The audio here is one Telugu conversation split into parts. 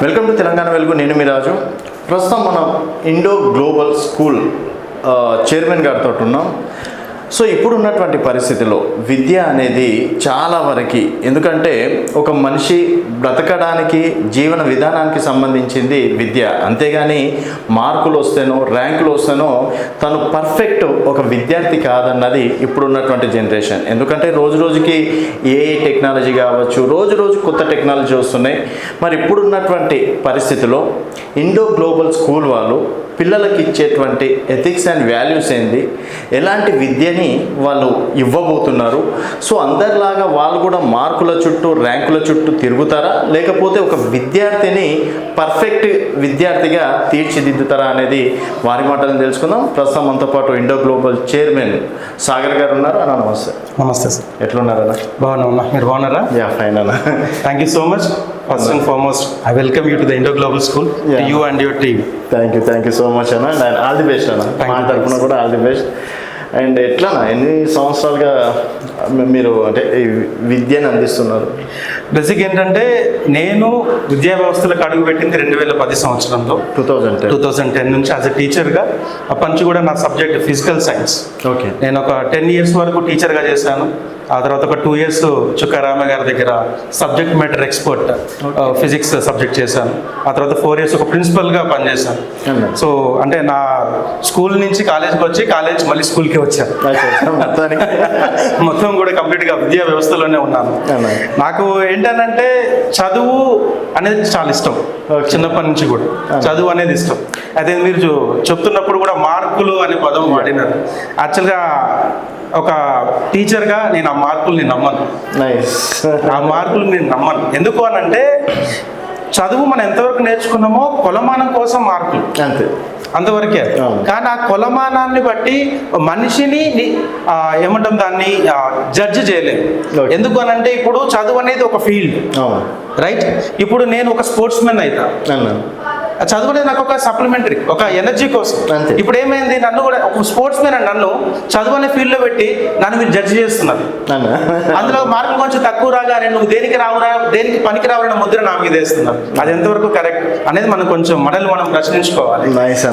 వెల్కమ్ టు తెలంగాణ వెలుగు. నేను మీ రాజు. ప్రస్తుతం మనం ఇండో గ్లోబల్ స్కూల్ చైర్మన్ గారితో ఉన్నాం. సో ఇప్పుడున్నటువంటి పరిస్థితిలో విద్య అనేది చాలా వరకు, ఎందుకంటే ఒక మనిషి బ్రతకడానికి జీవన విధానానికి సంబంధించింది విద్య. అంతేగాని మార్కులు వస్తేనో ర్యాంకులు వస్తేనో తను పర్ఫెక్ట్ ఒక విద్యార్థి కాదన్నది ఇప్పుడున్నటువంటి జనరేషన్. ఎందుకంటే రోజు రోజుకి ఏఐ టెక్నాలజీ కావచ్చు, రోజు రోజు కొత్త టెక్నాలజీ వస్తున్నాయి. మరి ఇప్పుడున్నటువంటి పరిస్థితిలో ఇండో గ్లోబల్ స్కూల్ వాళ్ళు పిల్లలకి ఇచ్చేటువంటి ఎథిక్స్ అండ్ వాల్యూస్ ఏంది, ఎలాంటి విద్యని వాళ్ళు ఇవ్వబోతున్నారు, సో అందరిలాగా వాళ్ళు కూడా మార్కుల చుట్టూ ర్యాంకుల చుట్టూ తిరుగుతారా, లేకపోతే ఒక విద్యార్థిని పర్ఫెక్ట్ విద్యార్థిగా తీర్చిదిద్దుతారా అనేది వారి మాటలను తెలుసుకుందాం. ప్రస్తుతం మనతో పాటు ఇండో గ్లోబల్ చైర్మన్ సాగర్ గారు ఉన్నారు. అన్న నమస్తే. నమస్తే సార్. ఎట్లున్నారన్న? బాగున్నా. మీరు బాగున్నారా? యా ఫైన్ అన్న. Thank you so much. First and foremost I welcome you to the Indo global school, you and your team. Thank you so much అన్న. అండ్ ఆల్ ది బెస్ట్ అన్న. మా తరఫున కూడా ఆల్ ది బెస్ట్. అండ్ ఎట్లనా ఎన్ని సంవత్సరాలుగా మీరు అంటే ఈ విద్యను అందిస్తున్నారు? బేసిక్ ఏంటంటే నేను విద్యా వ్యవస్థలకు అడుగుపెట్టింది 2010 సంవత్సరంలో, 2010 నుంచి యాజ్ ఎ టీచర్గా. అప్పటి నుంచి కూడా నా సబ్జెక్ట్ ఫిజికల్ సైన్స్. ఓకే. నేను ఒక 10 years వరకు టీచర్గా చేశాను. ఆ తర్వాత ఒక 2 years చుక్కారామ గారి దగ్గర subject matter expert physics subject చేశాను. ఆ తర్వాత 4 years ఒక ప్రిన్సిపల్గా పనిచేశాను. సో అంటే నా స్కూల్ నుంచి కాలేజ్కి వచ్చి కాలేజ్ మళ్ళీ స్కూల్కి వచ్చాను. మొత్తం కూడా కంప్లీట్గా విద్యా వ్యవస్థలోనే ఉన్నాను. నాకు ఏంటంటే చదువు అనేది చాలా ఇష్టం. చిన్నప్పటి నుంచి కూడా చదువు అనేది ఇష్టం. అదే మీరు చెప్తున్నప్పుడు కూడా మార్కులు అనే పదం వాడినారు. యాక్చువల్గా ఒక టీచర్గా నేను ఆ మార్కులు నమ్మను. ఆ మార్కులు నేను నమ్మను. ఎందుకు అనంటే చదువు మనం ఎంతవరకు నేర్చుకున్నామో కొలమానం కోసం మార్కులు అంతవరకే. కానీ ఆ కొలమానాన్ని బట్టి మనిషిని ఏమంటాం దాన్ని జడ్జి చేయలేము. ఎందుకు అనంటే ఇప్పుడు చదువు అనేది ఒక ఫీల్డ్, రైట్? ఇప్పుడు నేను ఒక స్పోర్ట్స్ మెన్ అయితే చదువు అనేది నాకు ఒక సప్లిమెంటరీ, ఒక ఎనర్జీ కోసం. ఇప్పుడు ఏమైంది, నన్ను కూడా ఒక స్పోర్ట్స్ మెన్ అని నన్ను చదువు అనే ఫీల్డ్లో పెట్టి నన్ను మీరు జడ్జి చేస్తున్నారు. అందులో మార్కులు కొంచెం తక్కువ రాగానే నువ్వు దేనికి రావురా, దేనికి పనికి రావాలన్న ముద్ర నా మీద వేస్తున్నారు. అది ఎంతవరకు కరెక్ట్ అనేది మనం కొంచెం మనల్ని మనం ప్రశ్నించుకోవాలి.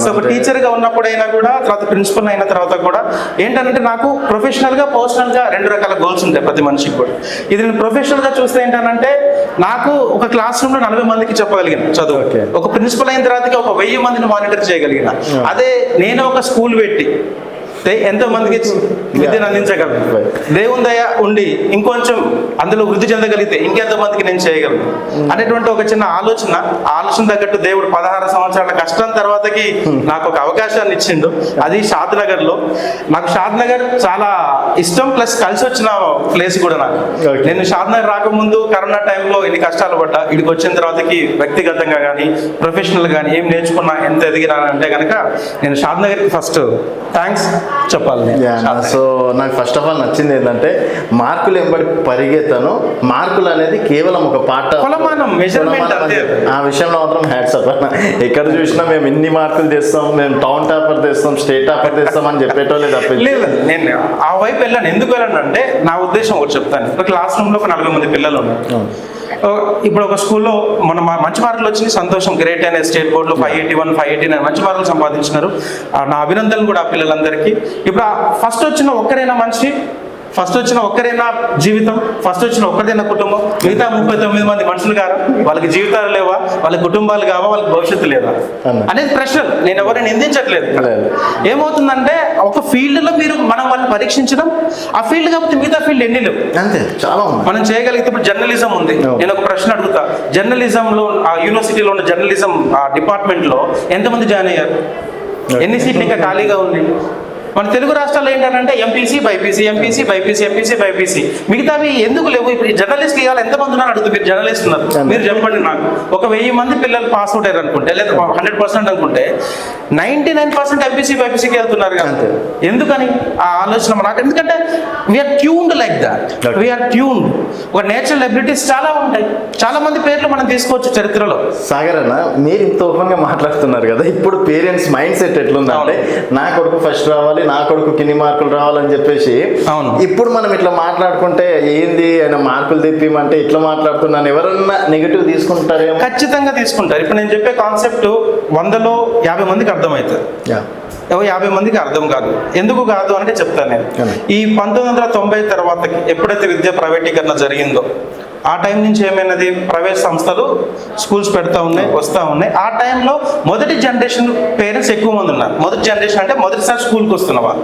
సో ఒక టీచర్గా ఉన్నప్పుడైనా కూడా, తర్వాత ప్రిన్సిపల్ అయిన తర్వాత కూడా ఏంటంటే నాకు ప్రొఫెషనల్గా పర్సనల్గా 2 రకాల గోల్స్ ఉంటాయి ప్రతి మనిషికి కూడా. ఇది నేను ప్రొఫెషనల్గా చూస్తే ఏంటంటే నాకు ఒక క్లాస్ రూమ్లో 40 మందికి చెప్పగలిగిన చదువు, ఒక ప్రిన్సిపల్ అయిన తర్వాత ఒక 1000 మందిని మానిటర్ చేయగలిగిన. అదే నేను ఒక స్కూల్ పెట్టి ఎంతో మందికి విద్యను అందించగలను. దేవుని దయ ఉండి ఇంకొంచెం అందులో వృద్ధి చెందగలిగితే ఇంకెంతో మందికి నేను చేయగలను అనేటువంటి ఒక చిన్న ఆలోచన తగ్గట్టు దేవుడు 16 సంవత్సరాల కష్టం తర్వాతకి నాకు ఒక అవకాశాన్ని ఇచ్చిండు. అది షాద్నగర్లో. నాకు షాద్నగర్ చాలా ఇష్టం, ప్లస్ కలిసి వచ్చిన ప్లేస్ కూడా నాకు. నేను షాద్నగర్ రాకముందు కరోనా టైంలో ఎన్ని కష్టాలు పడ్డా, ఇక్కడికి వచ్చిన తర్వాతకి వ్యక్తిగతంగా కానీ ప్రొఫెషనల్ కానీ ఏం నేర్చుకున్నా, ఎంత ఎదిగినా అంటే కనుక నేను షాద్నగర్కి ఫస్ట్ థ్యాంక్స్ చెప్పాలి. సో నాకు ఫస్ట్ ఆఫ్ ఆల్ నచ్చింది ఏంటంటే మార్కులు ఎంబడి పరిగెత్తాను. మార్కులు అనేది కేవలం ఒక పాట, ఆ విషయంలో మాత్రం హ్యాట్స్ ఆఫ్. ఎక్కడ చూసినా మేము ఇన్ని మార్కులు తెస్తాం, మేము టౌన్ టాపర్ తెస్తాం, స్టేట్ టాపర్ తెస్తాం అని చెప్పేటోళ్ళే తప్ప లేదు. నేను ఆ వైపు వెళ్ళాను. ఎందుకు వెళ్ళాను అంటే నా ఉద్దేశం ఒకటి చెప్తాను. ఒక క్లాస్ రూమ్లో ఒక 40 మంది పిల్లలు ఉన్నారు. ఇప్పుడు ఒక స్కూల్లో మన మంచి మార్కులు వచ్చింది, సంతోషం, గ్రేట్ అనే స్టేట్ బోర్డులో 581, 589 మంచి మార్కులు సంపాదించినారు. నా అభినందనలు కూడా ఆ పిల్లలందరికీ. ఇప్పుడు ఫస్ట్ వచ్చిన ఒక్కరైనా మనిషి, ఫస్ట్ వచ్చిన ఒక్కరైనా జీవితం, ఫస్ట్ వచ్చిన ఒక్కరైనా కుటుంబం, మిగతా 39 మంది మనుషులు కారా? వాళ్ళకి జీవితాలు లేవా? వాళ్ళ కుటుంబాలు కావా? వాళ్ళకి భవిష్యత్తు లేదా అనేది ప్రశ్న. నేను ఎవరైనా నిందించట్లేదు. ఏమవుతుందంటే ఒక ఫీల్డ్లో మీరు మనం వాళ్ళని పరీక్షించడం, ఆ ఫీల్డ్ కాకపోతే మిగతా ఫీల్డ్ ఎన్ని లేవు. అంతే, చాలా మనం చేయగలిగితే. ఇప్పుడు జర్నలిజం ఉంది. నేను ఒక ప్రశ్న అడుగుతా, జర్నలిజంలో ఆ యూనివర్సిటీలో ఉన్న జర్నలిజం డిపార్ట్మెంట్లో ఎంతమంది జాయిన్ అయ్యారు? ఎన్ని సీట్లు ఇంకా ఖాళీగా ఉంది? మన తెలుగు రాష్ట్రాల్లో ఏంటంటే MPC BiPC, MPC BiPC, MPC BiPC, మిగతావి ఎందుకు లేవు? ఇప్పుడు జర్నలిస్ట్ ఇవాళ ఎంతమంది ఉన్నారు అడుగుతుంది. మీరు జర్నలిస్ట్ ఉన్నారు, మీరు చెప్పండి నాకు. ఒక 1000 మంది పిల్లలు పాస్ అవుట్ అయ్యారు అనుకుంటే, లేదా 100% అనుకుంటే 99% ఎంపీసీ బైపీసీకి వెళ్తున్నారు. ఎందుకని ఆ ఆలోచన నాకు? ఎందుకంటే we are tuned like that, we are tuned. ఒక నేచురల్ ఎబిలిటీస్ చాలా ఉంటాయి. చాలా మంది పేర్లు మనం తీసుకోవచ్చు చరిత్రలో. సాగర్ అన్న, మీరు ఇంత ఓపెన్గా మాట్లాడుతున్నారు కదా, ఇప్పుడు పేరెంట్స్ మైండ్ సెట్ ఎట్లుందంటే నా కొడుకు ఫస్ట్ రావాలి, నా కొడుకు కిన్ని మార్కులు రావాలని చెప్పేసి. అవును. ఇప్పుడు మనం ఇట్లా మాట్లాడుకుంటే ఏంది ఆయన మార్కులు తెప్పిమంటే ఇట్లా మాట్లాడుతున్నాను ఎవరన్నా నెగిటివ్ తీసుకుంటారేమో. ఖచ్చితంగా తీసుకుంటారు. ఇప్పుడు నేను చెప్పే కాన్సెప్ట్ 100లో 50 మందికి అర్థమవుతుంది, 50 మందికి అర్థం కాదు. ఎందుకు కాదు అంటే చెప్తాను నేను. ఈ 1990 తర్వాతకి ఎప్పుడైతే విద్య ప్రైవేటీకరణ జరిగిందో ఆ టైం నుంచి ఏమైనది, ప్రైవేట్ సంస్థలు స్కూల్స్ పెడతా ఉన్నాయి, వస్తూ ఉన్నాయి. ఆ టైంలో మొదటి జనరేషన్ పేరెంట్స్ ఎక్కువ మంది ఉన్నారు. మొదటి జనరేషన్ అంటే మొదటిసారి స్కూల్కి వస్తున్న వాళ్ళు,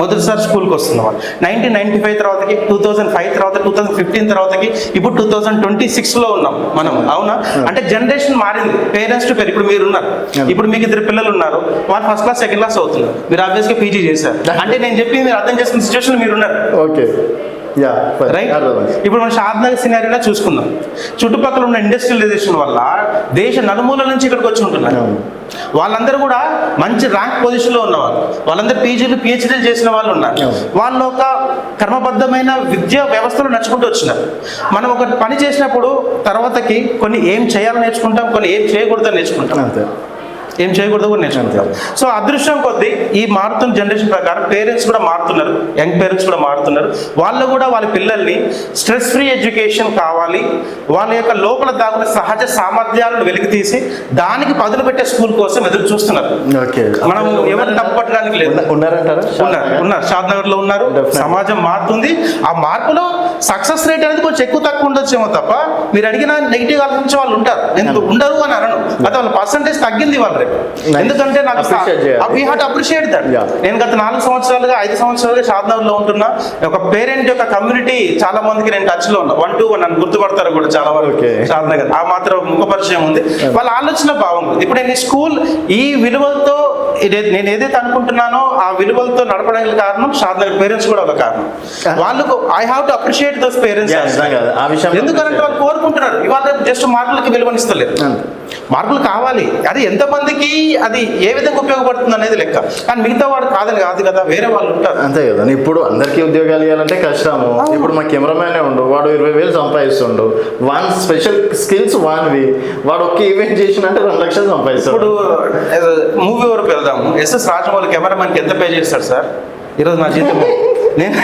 మొదటిసారి స్కూల్కి వస్తున్న వాళ్ళు. 1995 తర్వాతకి, 2005 తర్వాత, 2015 తర్వాతకి, ఇప్పుడు 2026లో ఉన్నాం మనం. అవునా? అంటే జనరేషన్ మారింది. Parents to parent. ఇప్పుడు మీరు ఉన్నారు, ఇప్పుడు మీకు 2 పిల్లలు ఉన్నారు, వాళ్ళు ఫస్ట్ క్లాస్ సెకండ్ క్లాస్ అవుతున్నారు, మీరు ఆబ్వియస్గా పీజీ చేశారు. అంటే నేను చెప్పింది మీరు అర్థం చేసుకున్న సిచ్యువేషన్ మీరు ఉన్నారు. Okay, right. ఇప్పుడు మనం షాద్నగర్ సినారీలో చూసుకుందాం. చుట్టుపక్కల ఉన్న ఇండస్ట్రియలైజేషన్ వల్ల దేశ నలుమూల నుంచి ఇక్కడికి వచ్చి ఉంటున్నారు. వాళ్ళందరూ కూడా మంచి ర్యాంక్ పొజిషన్లో ఉన్నవాళ్ళు, వాళ్ళందరూ పీజీలు పిహెచ్డీలు చేసిన వాళ్ళు ఉన్నారు. వాళ్ళు ఒక క్రమబద్ధమైన విద్యా వ్యవస్థలో నడుచుకుంటూ వచ్చినారు. మనం ఒక పని చేసినప్పుడు తర్వాతకి కొన్ని ఏం చేయాలని నేర్చుకుంటాం, కొన్ని ఏం చేయకూడదని నేర్చుకుంటాం, ఏం చేయకూడదు కూడా నేర్చుకుంటారు. సో అదృష్టం కొద్దీ ఈ మారుతున్న జనరేషన్ ప్రకారం పేరెంట్స్ కూడా మారుతున్నారు, యంగ్ పేరెంట్స్ కూడా మారుతున్నారు. వాళ్ళు కూడా వాళ్ళ పిల్లల్ని స్ట్రెస్ ఫ్రీ ఎడ్యుకేషన్ కావాలి, వాళ్ళ యొక్క లోపల దాగున్న సహజ సామర్థ్యాలను వెలికితీసి దానికి పదులు పెట్టే స్కూల్ కోసం ఎదురు చూస్తున్నారు. మనం ఎవరు తప్పట్టడానికి లేదు. ఉన్నారు, షాద్నగర్లో ఉన్నారు. సమాజం మారుతుంది. ఆ మార్పులో సక్సెస్ రేట్ అనేది కొంచెం ఎక్కువ తక్కువ ఉండొచ్చేమో తప్ప మీరు అడిగిన నెగిటివ్ ఆలోచించే వాళ్ళు ఉంటారు. ఎందుకు ఉండరు అని అనను, అయితే వాళ్ళ పర్సంటేజ్ తగ్గింది వాళ్ళు. ఎందుకంటే నాకు we have to appreciate that. నేను గత 4 సంవత్సరాలుగా 5 సంవత్సరాలుగా షాద్నగర్లో ఉంటున్నా. ఒక పేరెంట్ యొక్క కమ్యూనిటీ చాలా మందికి నేను టచ్ లో ఉన్నా. 1 to 1 నన్ను గుర్తుపడతారు కూడా చాలా వరకు షాద్నగర్. ఆ మాత్రం ముఖ పరిచయం ఉంది. వాళ్ళ ఆలోచన బాగుంది. ఇప్పుడు నేను ఈ స్కూల్ ఈ విలువలతో నేను ఏదైతే అనుకుంటున్నానో ఆ విలువలతో నడపడానికి కారణం షాద్నగర్ పేరెంట్స్ కూడా ఒక కారణం. వాళ్ళకు I have to appreciate those parents. ఎందుకంటే వాళ్ళు కోరుకుంటున్నారు. ఇవాళ జస్ట్ మార్కులకి విలువనిస్తలేదు, మార్కులు కావాలి. అది ఎంతమందికి అది ఏ విధంగా ఉపయోగపడుతుంది అనేది లెక్క. కానీ మిగతా వాడు కాదని కాదు కదా, వేరే వాళ్ళు ఉంటారు. అంతే కదా. ఇప్పుడు అందరికీ ఉద్యోగాలు ఇవ్వాలంటే కష్టము. ఇప్పుడు మా కెమెరామ్యానే ఉండు, వాడు 20,000 సంపాదిస్తుండు. వన్ స్పెషల్ స్కిల్స్ వాన్వి, వాడు ఒక్క ఈవెంట్ చేసినంటే 2 లక్షలు సంపాదిస్తాడు. ఇప్పుడు మూవీ వరకు వెళ్దాము. ఎస్ఎస్ రాజమౌళి కెమెరామెన్కి ఎంత పే చేస్తాడు సార్? ఈరోజు నా జీతం నేను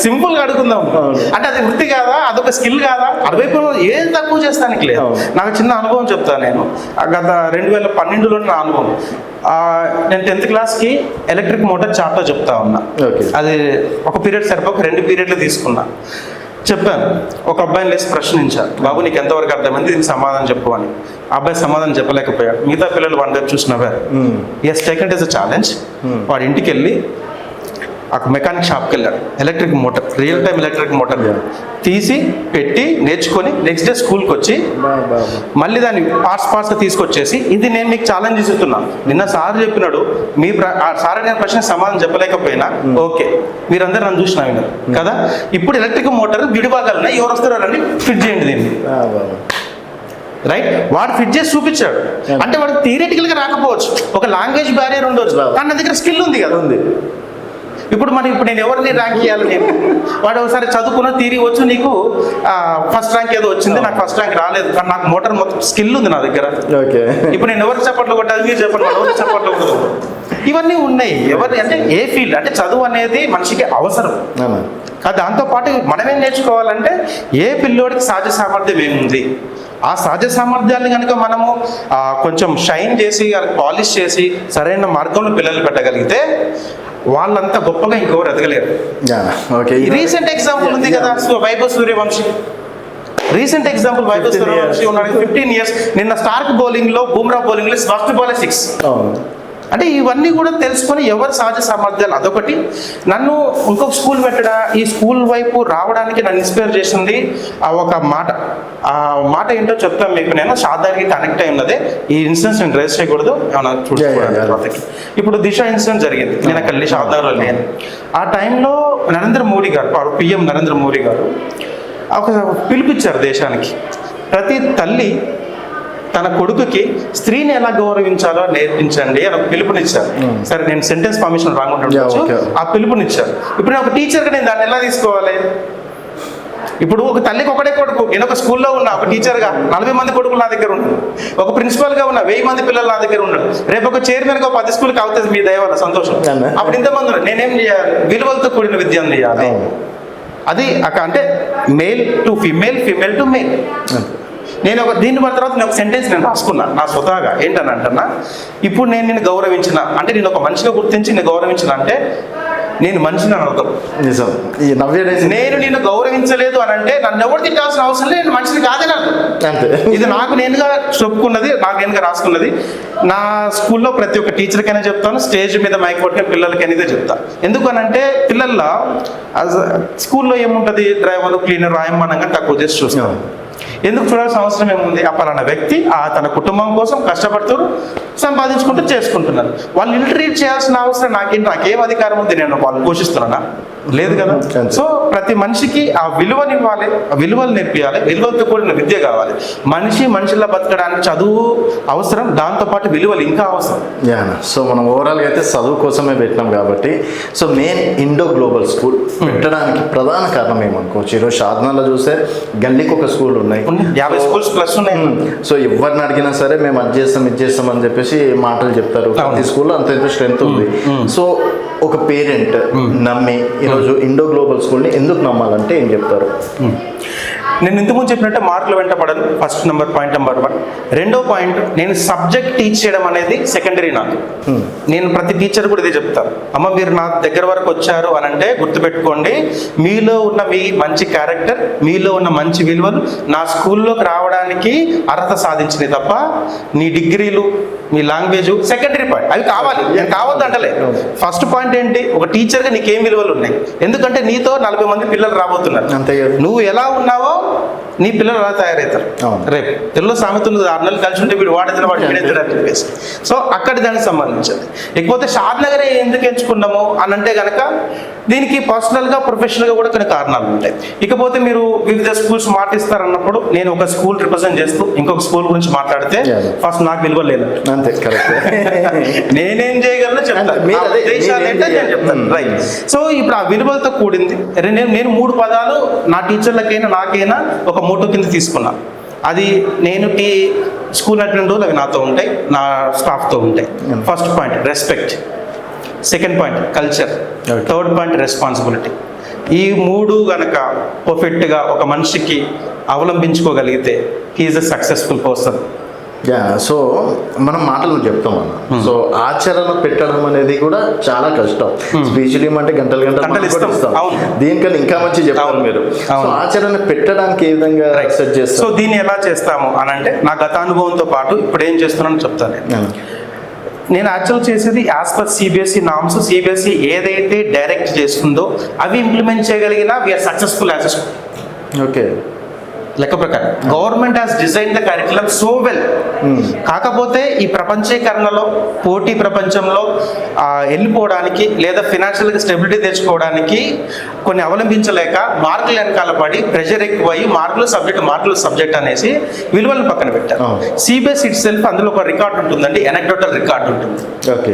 సింపుల్గా అడుగుకుందాం. అంటే అది వృత్తి కాదా, అదొక స్కిల్ కాదా? అటువైపు ఏం తక్కువ చేస్తానికి లేదు. నాకు చిన్న అనుభవం చెప్తాను. నేను గత 2012లో నా అనుభవం. నేను 10th క్లాస్కి ఎలక్ట్రిక్ మోటార్ చాప్టర్ చెప్తా ఉన్నా. అది ఒక పీరియడ్ సరిపోక 2 పీరియడ్లు తీసుకున్నా. చెప్పాను. ఒక అబ్బాయిని లేసి ప్రశ్నించాను, బాబు నీకు ఎంతవరకు అర్థమైంది, దీనికి సమాధానం చెప్పు అని. ఆ అబ్బాయి సమాధానం చెప్పలేకపోయాడు. మిగతా పిల్లలు వన్ వైపు చూసి నవ్వారు. Has taken it as a challenge. వాడి ఇంటికి వెళ్ళి ఒక మెకానిక్ షాప్కి వెళ్ళాడు. Electric motor, real time electric motor తీసి పెట్టి నేర్చుకొని నెక్స్ట్ డే స్కూల్కి వచ్చి మళ్ళీ దాన్ని పార్ట్స్గా తీసుకొచ్చేసి, ఇది నేను మీకు ఛాలెంజ్ ఇస్తున్నాను. నిన్న సార్ చెప్పినాడు, మీ సార్ నేను ప్రశ్న సమాధానం చెప్పలేకపోయినా ఓకే, మీరందరూ నన్ను చూసినా విన్నారు కదా. ఇప్పుడు ఎలక్ట్రిక్ మోటార్ విడిభాగాలు ఎవరు వస్తారో రండి ఫిట్ చేయండి దీన్ని. రైట్, వాడు ఫిట్ చేసి చూపించాడు. అంటే వాడికి థియరిటికల్గా రాకపోవచ్చు, ఒక లాంగ్వేజ్ బ్యారియర్ ఉండొచ్చు, కానీ నా దగ్గర స్కిల్ ఉంది కదా. ఇప్పుడు నేను ఎవరిని ర్యాంక్ చేయాలి? నేను వాడు ఒకసారి చదువుకున్న తీరి వచ్చు, నీకు ఫస్ట్ ర్యాంక్ ఏదో వచ్చింది, నాకు ఫస్ట్ ర్యాంక్ రాలేదు, కానీ నాకు మోటార్ మొత్తం స్కిల్ ఉంది నా దగ్గర. ఇప్పుడు నేను ఎవరికి చప్పట్లు కొట్టాలి? మీరు చెప్పండి, ఎవరికి చప్పట్లు కొట్టదు. ఇవన్నీ ఉన్నాయి. ఎవరి అంటే ఏ ఫీల్డ్ అంటే చదువు అనేది మనిషికి అవసరం. దాంతోపాటు మనం ఏం నేర్చుకోవాలంటే ఏ పిల్లోడికి సహజ సామర్థ్యం ఏముంది, ఆ సహజ సామర్థ్యాన్ని కనుక మనము కొంచెం షైన్ చేసి పాలిష్ చేసి సరైన మార్గంలో పిల్లలు పెట్టగలిగితే వాళ్ళంతా గొప్పగా ఇంకెవరు ఎదగలేరు. రీసెంట్ ఎగ్జాంపుల్ ఉంది కదా, వైభవ్ సూర్యవంశీ. రీసెంట్ ఎగ్జాంపుల్ వైభవ్ సూర్యవంశీ ఉన్నాడు, 15 years. నిన్న స్టార్క్ బౌలింగ్ లో, బుమ్రా బౌలింగ్ లో ఫస్ట్ బాల్ 6. అంటే ఇవన్నీ కూడా తెలుసుకొని ఎవరి సహజ సామర్థ్యాలు. అదొకటి. నన్ను ఇంకొక స్కూల్ పెట్టడా, ఈ స్కూల్ వైపు రావడానికి నన్ను ఇన్స్పైర్ చేసింది ఒక మాట. ఆ మాట ఏంటో చెప్తాను మీకు. నేను షాద్నగర్కి కనెక్ట్ అయి ఉన్నదే. ఈ ఇన్సిడెంట్స్ నేను రేస్ చేయకూడదు, ఏమన్నా చూసుకోవడానికి. ఇప్పుడు దిశ ఇన్సిడెంట్ జరిగింది, నేను అక్కడ వెళ్ళి షాద్నగర్లో లేను. ఆ టైంలో నరేంద్ర మోడీ గారు, పిఎం నరేంద్ర మోడీ గారు ఒక పిలిపించారు దేశానికి. ప్రతి తల్లి తన కొడుకుకి స్త్రీని ఎలా గౌరవించాలో నేర్పించండి అని ఒక పిలుపునిచ్చారు. సరే, నేను సెంటెన్స్ ఫార్మేషన్ రాంగ్ ఉండొచ్చు, ఆ పిలుపునిచ్చారు. ఇప్పుడు నేను ఒక టీచర్గా నేను దాన్ని ఎలా తీసుకోవాలి? ఇప్పుడు ఒక తల్లికి ఒకటే కొడుకు, నేను ఒక స్కూల్లో ఉన్నా ఒక టీచర్గా 40 మంది కొడుకులు నా దగ్గర ఉన్నారు, ఒక ప్రిన్సిపల్గా ఉన్నా 1000 మంది పిల్లలు నా దగ్గర ఉన్నారు, రేపు ఒక చైర్మన్గా 10 స్కూల్కి అవుతుంది మీ దయ వల్ల సంతోషం. అప్పుడు ఇంతమంది ఉన్నారు, నేనేం చేయాలి? విలువలతో కూడిన విద్య చేయాలి. అది అంటే male to female, female to male. నేను దీని తర్వాత నేను ఒక సెంటెన్స్ నేను రాసుకున్నా నా స్వతహాగా. ఏంటని అంటున్నా, ఇప్పుడు నేను నిన్ను గౌరవించిన అంటే నేను ఒక మనిషిగా గుర్తించి నేను గౌరవించిన అంటే నేను మనిషిని అని అర్థం. నిజం. ఈ నేను నిన్ను గౌరవించలేదు అని అంటే నన్ను ఎవరు తిట్టాల్సిన అవసరం లేదు, నేను మనిషిని కాదని అర్థం. అంతే. ఇది నాకు నేనుగా చెప్పుకున్నది, నాకు నేనుగా రాసుకున్నది. నా స్కూల్లో ప్రతి ఒక్క టీచర్కైనా చెప్తాను, స్టేజ్ మీద మైక్ పట్టుకుని పిల్లలకి చెప్తాను. ఎందుకనంటే పిల్లల్లో స్కూల్లో ఏముంటుంది, డ్రైవర్ క్లీనర్ రాయమనంగా తక్కువ చేసి చూస్తాం. ఎందుకు చూడాల్సిన అవసరం ఏముంది? పలానా వ్యక్తి తన కుటుంబం కోసం కష్టపడుతూ సంపాదించుకుంటూ చేసుకుంటున్నారు. వాళ్ళు ఇల్ట్రీట్ చేయాల్సిన అవసరం నాకేం అధికారం ఉంది? నేను వాళ్ళు పోషిస్తున్నానా? లేదు కదా. సో ప్రతి మనిషికి ఆ విలువనివ్వాలి, ఆ విలువలు నేర్పియాలి, విలువలతో కూడిన విద్య కావాలి. మనిషిలా బతకడానికి చదువు అవసరం, దాంతోపాటు విలువలు ఇంకా అవసరం. సో మనం ఓవరాల్గా అయితే చదువు కోసమే పెట్టినాం కాబట్టి, so main Indo global school పెట్టడానికి ప్రధాన కారణం ఏమనుకోవచ్చు? ఈరోజు షాద్నాలో చూస్తే గల్లీకి ఒక స్కూల్ ఉన్నాయి, 50 స్కూల్స్ ప్లస్ ఉన్నాయి. సో ఎవరిని అడిగినా సరే మేము అది చేస్తాం అని చెప్పేసి మాటలు చెప్తారు. ప్రతి స్కూల్లో అంత స్ట్రెంత్ ఉంది. సో ఒక పేరెంట్ నమ్మి ఈరోజు ఇండో గ్లోబల్ స్కూల్ని ఎందుకు నమ్మాలంటే ఏం చెప్తారు? నేను ఇంతకుముందు చెప్పినట్టే మార్కులు వెంట పడను, ఫస్ట్ పాయింట్ నెంబర్ 1. రెండో పాయింట్, నేను సబ్జెక్ట్ టీచ్ చేయడం అనేది సెకండరీ నాకు. నేను ప్రతి టీచర్ కూడా ఇదే చెప్తాను, అమ్మ మీరు నా దగ్గర వరకు వచ్చారు అని అంటే గుర్తుపెట్టుకోండి, మీలో ఉన్న మీ మంచి క్యారెక్టర్, మీలో ఉన్న మంచి విలువలు నా స్కూల్లోకి రావడానికి అర్హత సాధించినవి తప్ప నీ డిగ్రీలు, మీ లాంగ్వేజ్ సెకండరీ పాయింట్. అవి కావాలి, నేను కావద్దు అంటలే. ఫస్ట్ పాయింట్ ఏంటి? ఒక టీచర్గా నీకేం విలువలు ఉన్నాయి? ఎందుకంటే నీతో 40 మంది పిల్లలు రాబోతున్నారు. అంతే. నువ్వు ఎలా ఉన్నావో నీ పిల్లలు అలా తయారవుతారు. రేపు తెలుగులో సామెతలు 6 నెలలు కలిసి ఉంటే వీడు వాడేద్దరు వాడు వీడేద్దరు అని చెప్పేసి. సో అక్కడి దానికి సంబంధించింది. ఇకపోతే షాద్నగరే ఎందుకు ఎంచుకున్నాము అని అంటే కనుక దీనికి పర్సనల్గా ప్రొఫెషనల్గా కూడా కొన్ని కారణాలు ఉంటాయి. ఇకపోతే మీరు వివిధ స్కూల్స్ మాటిస్తారన్నప్పుడు నేను ఒక స్కూల్ రిప్రజెంట్ చేస్తూ ఇంకొక స్కూల్ గురించి మాట్లాడితే ఫస్ట్ నాకు విలువ లేదు. అంతే, కరెక్ట్. నేనేం చేయగలను చెప్తాను, నేను చెప్తాను. రైట్. సో ఇప్పుడు ఆ విలువలతో కూడింది. నేను 3 పదాలు నా టీచర్లకైనా నాకైనా ఒక మోటో కింద తీసుకున్నా. అది నేను స్కూల్ నడిపిన రోజులు అవి నాతో ఉంటాయి, నా స్టాఫ్తో ఉంటాయి. First point respect, second point culture, third point responsibility. ఈ 3 గనక పర్ఫెక్ట్గా ఒక మనిషికి అవలంబించుకోగలిగితే he is a successful person. So మనం మాటలు చెప్తాం అన్న. సో ఆచరణ పెట్టడం అనేది కూడా చాలా కష్టం. స్పీచ్లు ఏమంటే గంటలు ఇస్తాం, దీనికన్నా ఇంకా మంచి చెప్పాలి మీరు. సో ఆచరణ పెట్టడానికి ఏ విధంగా సెట్ చేస్తాం? సో దీన్ని ఎలా చేస్తాము అని అంటే నా గతానుభవంతో పాటు ఇప్పుడు ఏం చేస్తున్నానో చెప్తాను. నేను యాక్చువల్ చేసేది as per CBSE norms. CBSE ఏదైతే డైరెక్ట్ చేస్తుందో అవి ఇంప్లిమెంట్ చేయగలిగినా we are successful as a school. Okay. లెక్క ప్రకారం government has design the curriculum so well. కాకపోతే ఈ ప్రపంచీకరణలో, పోటీ ప్రపంచంలో వెళ్ళిపోవడానికి లేదా ఫినాన్షియల్గా స్టెబిలిటీ తెచ్చుకోవడానికి కొన్ని అవలంబించలేక మార్కులు వెనకాల పడి ప్రెషర్ ఎక్కువయ్యి మార్కులు సబ్జెక్ట్ అనేసి విలువలను పక్కన పెట్టారు. సిబిఎస్ ఇట్ సెల్ఫ్ అందులో ఒక రికార్డు ఉంటుందండి, ఎనక్డోటల్ రికార్డు ఉంటుంది. ఓకే.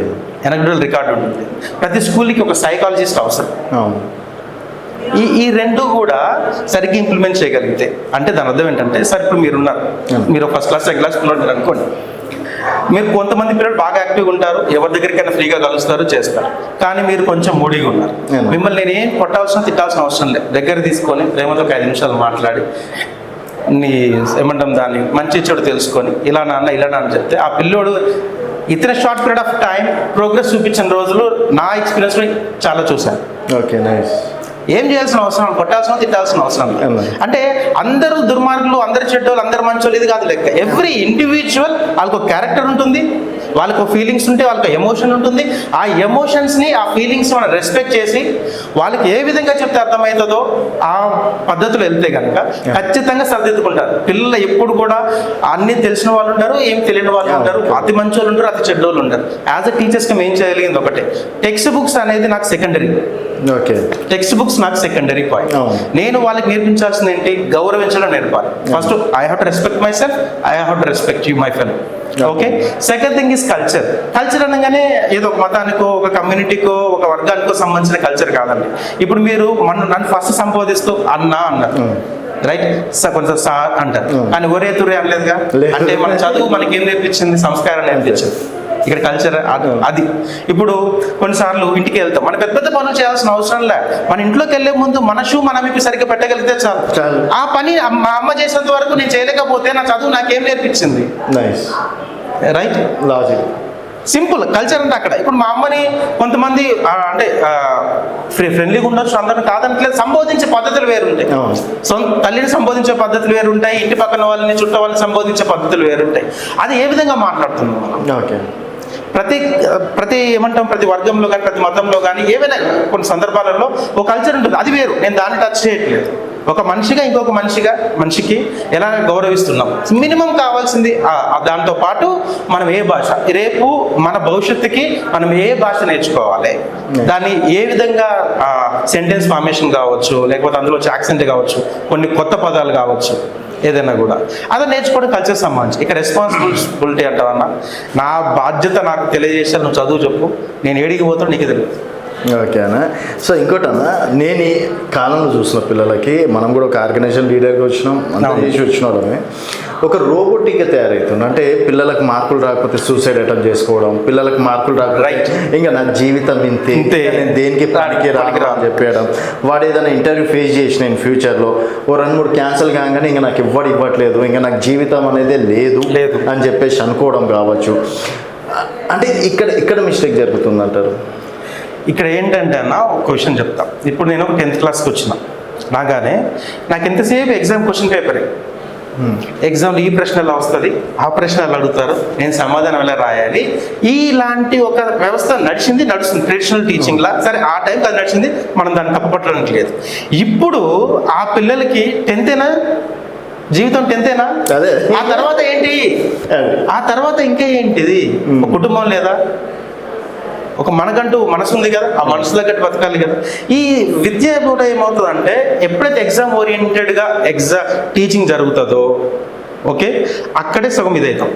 ఎనక్డోటల్ రికార్డు ఉంటుంది. ప్రతి స్కూల్కి ఒక సైకాలజిస్ట్ అవసరం. ఈ 2 కూడా సరిగ్గా ఇంప్లిమెంట్ చేయగలిగితే అంటే దాని అర్థం ఏంటంటే, సార్ ఇప్పుడు మీరు ఫస్ట్ క్లాస్ సెకండ్ క్లాస్ పిల్లలు అనుకోండి, మీరు కొంతమంది పిల్లలు బాగా యాక్టివ్గా ఉంటారు, ఎవరి దగ్గరికైనా ఫ్రీగా కలుస్తారు, చేస్తారు. కానీ మీరు కొంచెం మూడీగా ఉన్నారు. మిమ్మల్ని నేను ఏం కొట్టాల్సిన తిట్టాల్సిన అవసరం లేదు, దగ్గర తీసుకొని ప్రేమతో ఒక 5 నిమిషాలు మాట్లాడి ఏమంటాం దాన్ని మంచి చెడు తెలుసుకొని ఇలా నాన్న చెప్తే ఆ పిల్లోడు ఇతర short period of time progress చూపించిన రోజులు నా ఎక్స్పీరియన్స్లో చాలా చూశాను. Okay, nice. ఏం చేయాల్సిన అవసరం, కొట్టాల్సిన తిట్టాల్సిన అవసరం. అంటే అందరూ దుర్మార్గులు, అందరు చెడ్డోళ్ళు, అందరు మంచోళ్ళు ఇది కాదు లెక్క. ఎవ్రీ ఇండివిజువల్ వాళ్ళకు ఒక క్యారెక్టర్ ఉంటుంది, వాళ్ళకు ఫీలింగ్స్ ఉంటే వాళ్ళకి ఎమోషన్ ఉంటుంది. ఆ ఎమోషన్స్ని, ఆ ఫీలింగ్స్ మనం రెస్పెక్ట్ చేసి వాళ్ళకి ఏ విధంగా చెప్తే అర్థమవుతుందో ఆ పద్ధతిలో వెళ్తే కనుక ఖచ్చితంగా సరిదిద్దుకుంటారు. పిల్లలు ఎప్పుడు కూడా అన్నీ తెలిసిన వాళ్ళు ఉంటారు, ఏం తెలియని వాళ్ళు ఉంటారు, అతి మంచి వాళ్ళు ఉంటారు, అతి చెడ్డోళ్ళు ఉంటారు. యాజ్ అ టీచర్స్కి మేము చేయగలిగింది ఒకటే, టెక్స్ట్ బుక్స్ అనేది నాకు సెకండరీ. ఓకే. టెక్స్ట్ బుక్స్ నాకు సెకండరీ పాయింట్. నేను వాళ్ళకి నేర్పించాల్సింది ఏంటి? గౌరవించడం నేర్పాలి. First I have to respect my self, I have to respect you my fellow. Okay. Second thing is culture. Culture అనగానే ఏదో ఒక మతానికో ఒక కమ్యూనిటీకో ఒక వర్గానికో సంబంధించిన కల్చర్ కాదండి. ఇప్పుడు మీరు నన్ను ఫస్ట్ సంబోధిస్తూ అన్నా అన్నారు, రైట్, కొంచెం సార్ అంటారు, కానీ ఒరే తురే అనలేదుగా. అంటే మన చదువు మనకి ఏం నేర్పించింది? సంస్కారం నేర్పించింది. ఇక్కడ కల్చర్ అది. ఇప్పుడు కొన్నిసార్లు ఇంటికి వెళ్తాం, మన పెద్ద పెద్ద పనులు చేయాల్సిన అవసరం లే, మన ఇంట్లోకి వెళ్ళే ముందు మన షూ మనం ఇప్పి సరిగ్గా పెట్టగలిగితే చాలు. ఆ పని మా అమ్మ చేసేంత వరకు నేను చేయలేకపోతే నా చదువు నాకేం నేర్పించింది? Right, logic, simple. కల్చర్ అంటే అక్కడ. ఇప్పుడు మా అమ్మని కొంతమంది అంటే ఫ్రెండ్లీగా ఉండొచ్చు, అందరూ కాదనట్లేదు, సంబోధించే పద్ధతులు వేరుంటాయి. తల్లిని సంబోధించే పద్ధతులు వేరుంటాయి, ఇంటి పక్కన వాళ్ళని చుట్ట వాళ్ళని సంబోధించే పద్ధతులు వేరుంటాయి. అది ఏ విధంగా మాట్లాడుతున్నాం మనం? ఓకే. ప్రతి ఏమంటాం, ప్రతి వర్గంలో కానీ ప్రతి మతంలో కానీ ఏవైనా కొన్ని సందర్భాలలో ఒక కల్చర్ ఉంటుంది, అది వేరు. నేను దాన్ని టచ్ చేయట్లేదు. ఒక మనిషిగా ఇంకొక మనిషికి ఎలా గౌరవిస్తున్నాం, మినిమం కావాల్సింది. దాంతో పాటు మనం ఏ భాష, రేపు మన భవిష్యత్తుకి మనం ఏ భాష నేర్చుకోవాలి, దాన్ని ఏ విధంగా సెంటెన్స్ ఫార్మేషన్ కావచ్చు, లేకపోతే అందులో వచ్చే యాక్సెంట్ కావచ్చు, కొన్ని కొత్త పదాలు కావచ్చు, ఏదైనా కూడా అదే నేర్చుకోవడం కల్చర్ సంబంధించి. ఇక రెస్పాన్సిబిలిటీ అంటావన్నా, నా బాధ్యత నాకు తెలియజేసాను, నువ్వు చదువు చెప్పు, నేను ఏడికి పోతాను నీకు తెలియదు. ఓకేనా. సో ఇంకోటన్నా, నేను ఈ కాలంలో చూసిన పిల్లలకి, మనం కూడా ఒక ఆర్గనైజేషన్ లీడర్గా వచ్చినాం, అంతా చేసి వచ్చిన వాళ్ళమే, ఒక రోబోటిక్గా తయారవుతుంది. అంటే పిల్లలకు మార్కులు రాకపోతే సూసైడ్ అటెంప్ట్ చేసుకోవడం, పిల్లలకు మార్కులు రాకపోతే ఇంకా నా జీవితం ఇంతే, నేను దేనికి పనికి రాని చెప్పేయడం. వాడు ఏదైనా ఇంటర్వ్యూ ఫేస్ చేసిన ఇన్ ఫ్యూచర్లో ఓ 2-3 క్యాన్సిల్ కాగానే ఇంకా నాకు ఇవ్వట్లేదు, ఇంకా నాకు జీవితం అనేది లేదు అని చెప్పేసి అనుకోవడం కావచ్చు. అంటే ఇక్కడ మిస్టేక్ జరుగుతుంది అంటారు. ఇక్కడ ఏంటంటే అన్న, ఒక విషయం చెప్తా. ఇప్పుడు నేను 10th క్లాస్కి వచ్చిన నాగానే నాకు ఎంతసేపు ఎగ్జామ్ క్వశ్చన్ పేపరే. ఎగ్జామ్లో ఈ ప్రశ్న ఎలా వస్తుంది, ఆ ప్రశ్న ఎలా అడుగుతారు, నేను సమాధానం ఎలా రాయాలి, ఇలాంటి ఒక వ్యవస్థ నడుస్తుంది ట్రెడిషనల్ టీచింగ్లా. సరే, ఆ టైంకి అది నడిచింది, మనం దాన్ని తప్పపట్టడానికి లేదు. ఇప్పుడు ఆ పిల్లలకి 10థేనా జీవితం, 10థేనా? అదే. ఆ తర్వాత ఏంటి? ఆ తర్వాత ఇంకా ఏంటిది? ఒక కుటుంబం లేదా? ఒక మనకంటూ మనసు ఉంది కదా, ఆ మనసు తగ్గట్టు బతకాలి కదా. ఈ విద్య కూడా ఏమవుతుందంటే, ఎప్పుడైతే ఎగ్జామ్ ఓరియంటెడ్గా టీచింగ్ జరుగుతుందో, ఓకే, అక్కడే సగం ఇదవుతాం.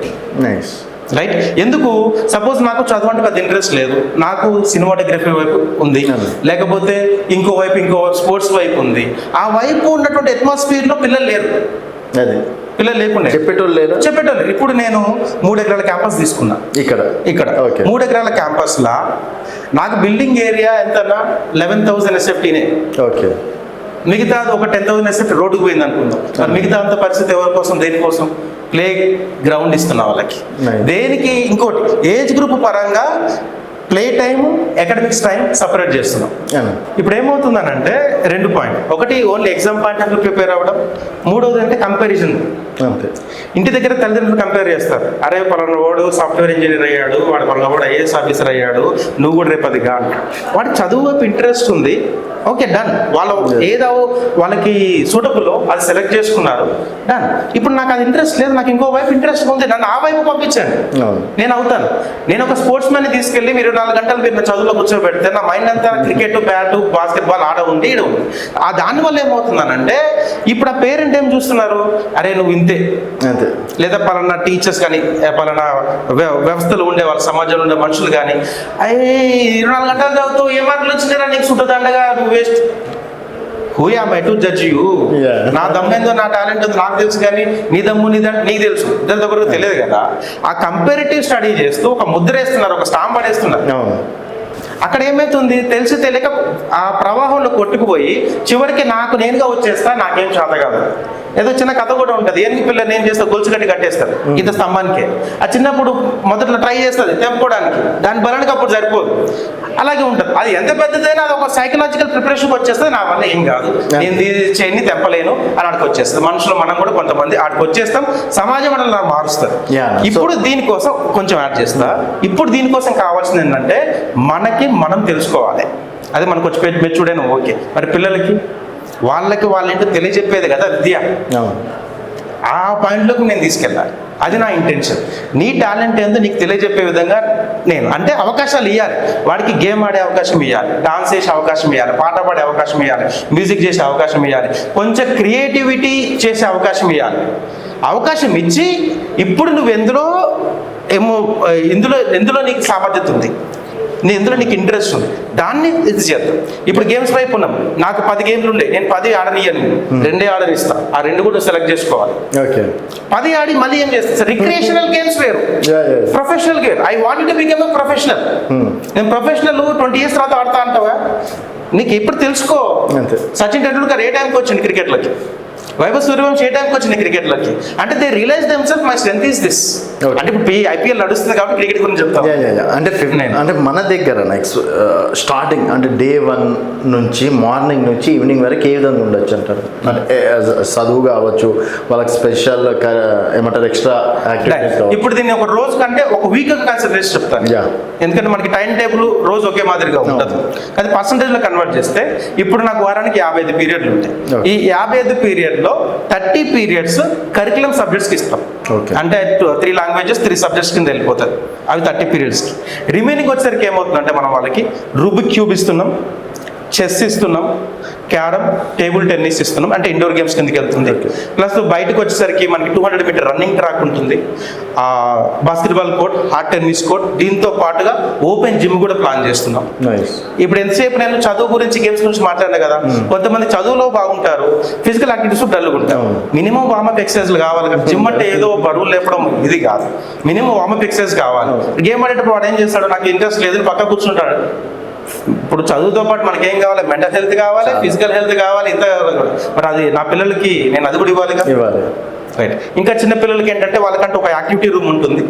Nice, right. ఎందుకు? సపోజ్ నాకు చదువు అంటే పెద్ద ఇంట్రెస్ట్ లేదు, నాకు సినిమాటోగ్రఫీ వైపు ఉంది, లేకపోతే ఇంకో స్పోర్ట్స్ వైపు ఉంది. ఆ వైపు ఉన్నటువంటి అట్మాస్ఫియర్లో పిల్లలు లేరు. అదే, పిల్లలు లేకుండా చెప్పేటోళ్ళు. ఇప్పుడు నేను 3 ఎకరాల క్యాంపస్ తీసుకున్నా ఇక్కడ 3 ఎకరాల క్యాంపస్లా నాకు బిల్డింగ్ ఏరియా ఎంతన్నా 11,000 SFTనే. ఓకే. మిగతా ఒక 10,000 SFT రోడ్డుకు పోయింది అనుకుందాం. మిగతా అంత పరిస్థితి ఎవరి కోసం, దేనికోసం? ప్లే గ్రౌండ్ ఇస్తున్నా వాళ్ళకి. దేనికి? ఇంకోటి, ఏజ్ గ్రూప్ పరంగా play time, academics time separate చేస్తున్నాం. ఇప్పుడు ఏమవుతుందనంటే 2 పాయింట్. ఒకటి, only exam point of prepare అవ్వడం. మూడవది అంటే కంపారిజన్. ఇంటి దగ్గర తల్లిదండ్రులు కంపేర్ చేస్తారు. అరే పలానా వాడు సాఫ్ట్వేర్ ఇంజనీర్ అయ్యాడు, వాడు పలానా వాడు IAS ఆఫీసర్ అయ్యాడు, నువ్వు కూడా రేపు అది గా అంటాడు. వాడికి చదువు వైపు ఇంట్రెస్ట్ ఉంది, ఓకే, డన్. ఏదో వాళ్ళకి సూటబుల్ అది సెలెక్ట్ చేసుకున్నారు, డన్. ఇప్పుడు నాకు అది ఇంట్రెస్ట్ లేదు, నాకు ఇంకో వైపు ఇంట్రెస్ట్ ఉంది, నన్ను ఆ వైపు పంపించండి, నేను అవుతాను. నేను ఒక స్పోర్ట్స్ మ్యాన్ తీసుకెళ్ళి మీరు 24 గంటలు మీరు చదువులో కూర్చోబెడితే నా మైండ్ అంతా క్రికెట్, బ్యాట్, బాస్కెట్బాల్ ఆడ ఉంది, ఈడ ఉంది. దానివల్ల ఏమవుతుందనంటే, ఇప్పుడు ఆ పేరెంట్ ఏం చూస్తున్నారు, అరే నువ్వు ఇంతే, లేదా పలానా టీచర్స్ కానీ, పలానా వ్యవస్థలు ఉండే వాళ్ళ సమాజంలో ఉండే మనుషులు కానీ, అయ్యే 24 గంటలు చదువుతూ ఏ మార్కులు వచ్చినా నీకు సుట్టదండగా, నువ్వు waste. Who am I to judge you? నా దమ్మేందో, నా టాలెంట్ ఉందో నాకు తెలుసు, కానీ నీ దమ్ము నీకు తెలుసు, ఇద్దరి దగ్గర తెలియదు కదా. ఆ కంపారిటివ్ స్టడీ చేస్తూ ఒక ముద్ర వేస్తున్నారు, ఒక స్టాంప్ పడేస్తున్నారు. అక్కడ ఏమవుతుంది? తెలిసి తెలియక ఆ ప్రవాహంలో కొట్టుకుపోయి చివరికి నాకు నేనుగా వచ్చేస్తా, నాకేం చేత కాదు. ఏదో చిన్న కథ కూడా ఉంటుంది. ఏనుగు పిల్లలు ఏం చేస్తారు, గొలుసు కట్టి కట్టేస్తారు ఇంత స్తంభానికి. ఆ చిన్నప్పుడు మొదట్లో ట్రై చేస్తుంది తెంపుకోవడానికి, దాని బలానికి అప్పుడు సరిపోదు. అలాగే ఉంటుంది. అది ఎంత పెద్దదైనా అది ఒక సైకలాజికల్ ప్రిపరేషన్కి వచ్చేస్తుంది. నా వల్ల ఏం కాదు, నేను దీన్ని తెంపలేను అని ఆడికి వచ్చేస్తుంది. మనుషులు మనం కూడా కొంతమంది ఆడికి వచ్చేస్తాం, సమాజం మనల్ని మారుస్తుంది. ఇప్పుడు దీనికోసం కొంచెం యాడ్ చేస్తా. ఇప్పుడు దీనికోసం కావాల్సింది ఏంటంటే, మనం తెలుసుకోవాలి. అది మనకు వచ్చి మెచ్యూర్డైన ఓకే. మరి పిల్లలకి వాళ్ళేంటో తెలియజెప్పేది కదా విద్య. ఆ పాయింట్లోకి నేను తీసుకెళ్ళాలి, అది నా ఇంటెన్షన్. నీ టాలెంట్ ఏందో నీకు తెలియజెప్పే విధంగా నేను అంటే అవకాశాలు ఇవ్వాలి. వాడికి గేమ్ ఆడే అవకాశం ఇవ్వాలి, డాన్స్ చేసే అవకాశం ఇవ్వాలి, పాట పాడే అవకాశం ఇవ్వాలి, మ్యూజిక్ చేసే అవకాశం ఇవ్వాలి, కొంచెం క్రియేటివిటీ చేసే అవకాశం ఇవ్వాలి. అవకాశం ఇచ్చి ఇప్పుడు నువ్వు ఎందులో ఏమో ఎందులో నీకు సామర్థ్యత ఉంది, ఎందులో నీకు ఇంట్రెస్ట్ ఉంది, దాన్ని ఇది చేద్దాం. ఇప్పుడు గేమ్స్ వైపు ఉన్నాం, నాకు 10 గేమ్లు ఉండే, నేను 10 ఆడనియను, 2 ఆడనిస్తా, ఆ 2 కూడా సెలెక్ట్ చేసుకోవాలి. 10 ఆడి మళ్ళీ ఏం చేస్తా? రిక్రియేషనల్ గేమ్స్ వేరు, professional game. I want to become a professional. నేను ప్రొఫెషనల్ 20 years తర్వాత ఆడతా అంటావా? నీకు ఇప్పుడు తెలుసుకో. సచిన్ టెండూల్కర్ ఏ టైంకి వచ్చింది క్రికెట్లకి, వైభవ్ సూర్యవంశీ ఏ టైంకి వచ్చింది క్రికెట్లకి, అంటే they realize themselves my strength is this. అంటే ఇప్పుడు IPL నడుస్తుంది కాబట్టి క్రికెట్ గురించి చెప్తాను. అంటే మన దగ్గర నెక్స్ట్ స్టార్టింగ్ అంటే day 1 నుంచి మార్నింగ్ నుంచి ఈవినింగ్ వరకు ఏ విధంగా ఉండొచ్చు అంటారు? అంటే చదువు కావచ్చు, వాళ్ళకి స్పెషల్ ఏమంటారు ఎక్స్ట్రా యాక్టివిటీస్. ఇప్పుడు దీన్ని ఒక రోజు కంటే ఒక వీక్ కన్సిడర్ చేసి చెప్తాను. ఎందుకంటే మనకి టైం టేబుల్ రోజు ఒకే మాదిరిగా ఉంటుంది. అది పర్సంటేజ్లో కన్వర్ట్ చేస్తే ఇప్పుడు నాకు వారానికి 55 పీరియడ్లు ఉంటాయి. ఈ 55 పీరియడ్లో 30 పీరియడ్స్ కరికులం సబ్జెక్ట్స్కి ఇస్తాం. అంటే 3 languages 3 subjects కింద వెళ్ళిపోతుంది. అవి 30 పీరియడ్స్కి. రిమైనింగ్ వచ్చేసరికి ఏమవుతుందంటే మనం వాళ్ళకి రూబిక్ క్యూబ్ ఇస్తున్నాం, చెస్ ఇస్తున్నాం, క్యారమ్, టేబుల్ టెన్నిస్ ఇస్తున్నాం, అంటే ఇండోర్ గేమ్స్ కిందకి వెళ్తుంది. ప్లస్ బయటకు వచ్చేసరికి మనకి 200 meter రన్నింగ్ ట్రాక్ ఉంటుంది, basketball court, heart tennis court, దీంతో పాటుగా ఓపెన్ జిమ్ కూడా ప్లాన్ చేస్తున్నాం. ఇప్పుడు ఎంతసేపు నేను చదువు గురించి గేమ్స్ గురించి మాట్లాడినా కదా, కొంతమంది చదువులో బాగుంటారు, ఫిజికల్ యాక్టివిటీస్ డల్గా ఉంటారు. మినిమం వార్మప్ ఎక్సర్సైజ్లు కావాలి కదా. జిమ్ అంటే ఏదో బరువులు లేపడం ఇది కాదు, మినిమం వార్మప్ ఎక్సర్సైజ్ కావాలి. గేమ్ ఆడేటప్పుడు వాడు ఏం చేస్తాడు, నాకు ఇంట్రెస్ట్ లేదని పక్క కూర్చుంటాడు. ఇప్పుడు చదువుతో పాటు మనకేం కావాలి, మెంటల్ హెల్త్ కావాలి, ఫిజికల్ హెల్త్ కావాలి, ఇంత మరి అది నా పిల్లలకి నేను అది కూడా ఇవ్వాలి. రైట్. ఇంకా చిన్న పిల్లలకి ఏంటంటే వాళ్ళకంటే ఒక యాక్టివిటీ రూమ్ ఉంటుంది.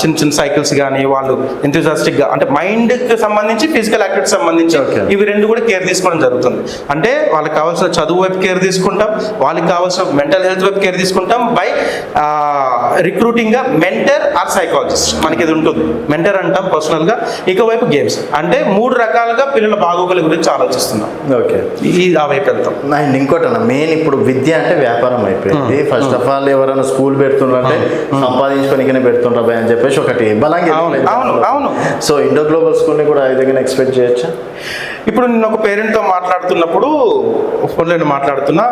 చిన్న చిన్న సైకిల్స్ కానీ, వాళ్ళు ఎంతూజియాస్టిక్ గా అంటే మైండ్ కి సంబంధించి ఫిజికల్ యాక్టివిటీ సంబంధించి ఇవి 2 కూడా కేర్ తీసుకోవడం జరుగుతుంది. అంటే వాళ్ళకి కావాల్సిన చదువు వైపు కేర్ తీసుకుంటాం, వాళ్ళకి కావాల్సిన మెంటల్ హెల్త్ వైపు కేర్ తీసుకుంటాం బై రిక్రూటింగ్ గా మెంటర్ ఆర్ సైకాలజిస్ట్. మనకి ఇది ఉంటుంది, మెంటర్ అంటాం పర్సనల్ గా. ఇక వైపు గేమ్స్ అంటే 3 రకాలుగా పిల్లల బాగోగుల గురించి ఆలోచిస్తున్నాం. ఆ వైపు వెళ్తాం. ఇంకోటి అన్న, మెయిన్ ఇప్పుడు విద్య అంటే వ్యాపారం అయిపోయింది. ఫస్ట్ ఆఫ్ ఆల్ ఎవరైనా స్కూల్ పెడుతుండ్రంటే సంపాదించుకోనికనే పెడుతుండ్రా అని చెప్పేసి ఒకటి బలంగా. అవును. సో ఇండో గ్లోబల్ స్కూల్ని కూడా ఆ విధంగా ఎక్స్పెక్ట్ చేయొచ్చా? ఇప్పుడు నేను ఒక పేరెంట్తో మాట్లాడుతున్నప్పుడు, ఫోన్లో మాట్లాడుతున్నా,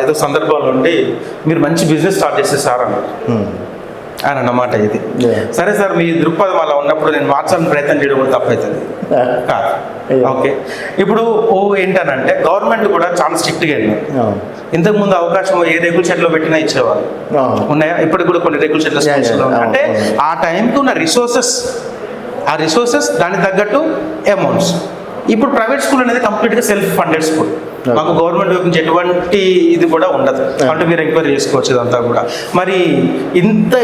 ఏదో సందర్భంలో ఉండి మీరు మంచి బిజినెస్ స్టార్ట్ చేసేసారు అని అన్నమాట. ఇది సరే సార్, మీ దృక్పథం అలా ఉన్నప్పుడు నేను మార్చాలని ప్రయత్నం చేయడం కూడా తప్పవుతుంది కాదు. ఓకే, ఇప్పుడు ఏంటనంటే గవర్నమెంట్ కూడా చాలా స్ట్రిక్ట్గా వెళ్ళింది. ఇంతకుముందు అవకాశం ఏ రేకుల షెడ్లో పెట్టినా ఇచ్చేవాళ్ళు ఉన్నాయా? ఇప్పటికి కూడా కొన్ని రేకుల షెడ్లు అంటే ఆ టైంకి ఉన్న రిసోర్సెస్ దానికి తగ్గట్టు అమౌంట్స్. ఇప్పుడు ప్రైవేట్ స్కూల్ అనేది కంప్లీట్గా సెల్ఫ్ ఫండెడ్ స్కూల్. మాకు గవర్నమెంట్ వైపు నుంచి ఎటువంటి ఇది కూడా ఉండదు. అంటే మీరు ఎంక్వైరీ చేసుకోవచ్చు ఇదంతా కూడా. మరి ఇంత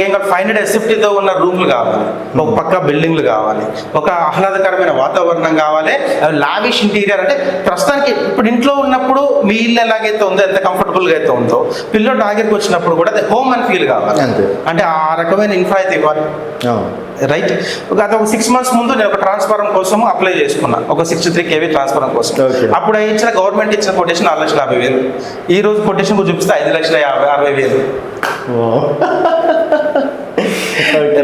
ఏం కావాలి, 500 SFTతో ఉన్న రూమ్లు కావాలి, ఒక పక్క బిల్డింగ్లు కావాలి, ఒక ఆహ్లాదకరమైన వాతావరణం కావాలి, లావిష్ ఇంటీరియర్. అంటే ప్రస్తుతానికి ఇప్పుడు ఇంట్లో ఉన్నప్పుడు మీ ఇల్లు ఎలాగైతే ఉందో, ఎంత కంఫర్టబుల్గా అయితే ఉందో, పిల్లలు దగ్గరికి వచ్చినప్పుడు కూడా హోమ్ అని ఫీల్ కావాలి. అంటే ఆ రకమైన ఇన్ఫ్రా అయితే ఇవ్వాలి. రైట్. గత ఒక 6 months ముందు నేను ఒక ట్రాన్స్ఫార్మర్ కోసం అప్లై చేసుకున్నాను, ఒక 63 kV ట్రాన్స్ఫార్మర్ కోసం. అప్పుడు ఇచ్చిన గవర్నమెంట్ ఇచ్చిన కొటేషన్ 4,50,000. ఈ రోజు కొటేషన్ చూపిస్తే 5,60,000.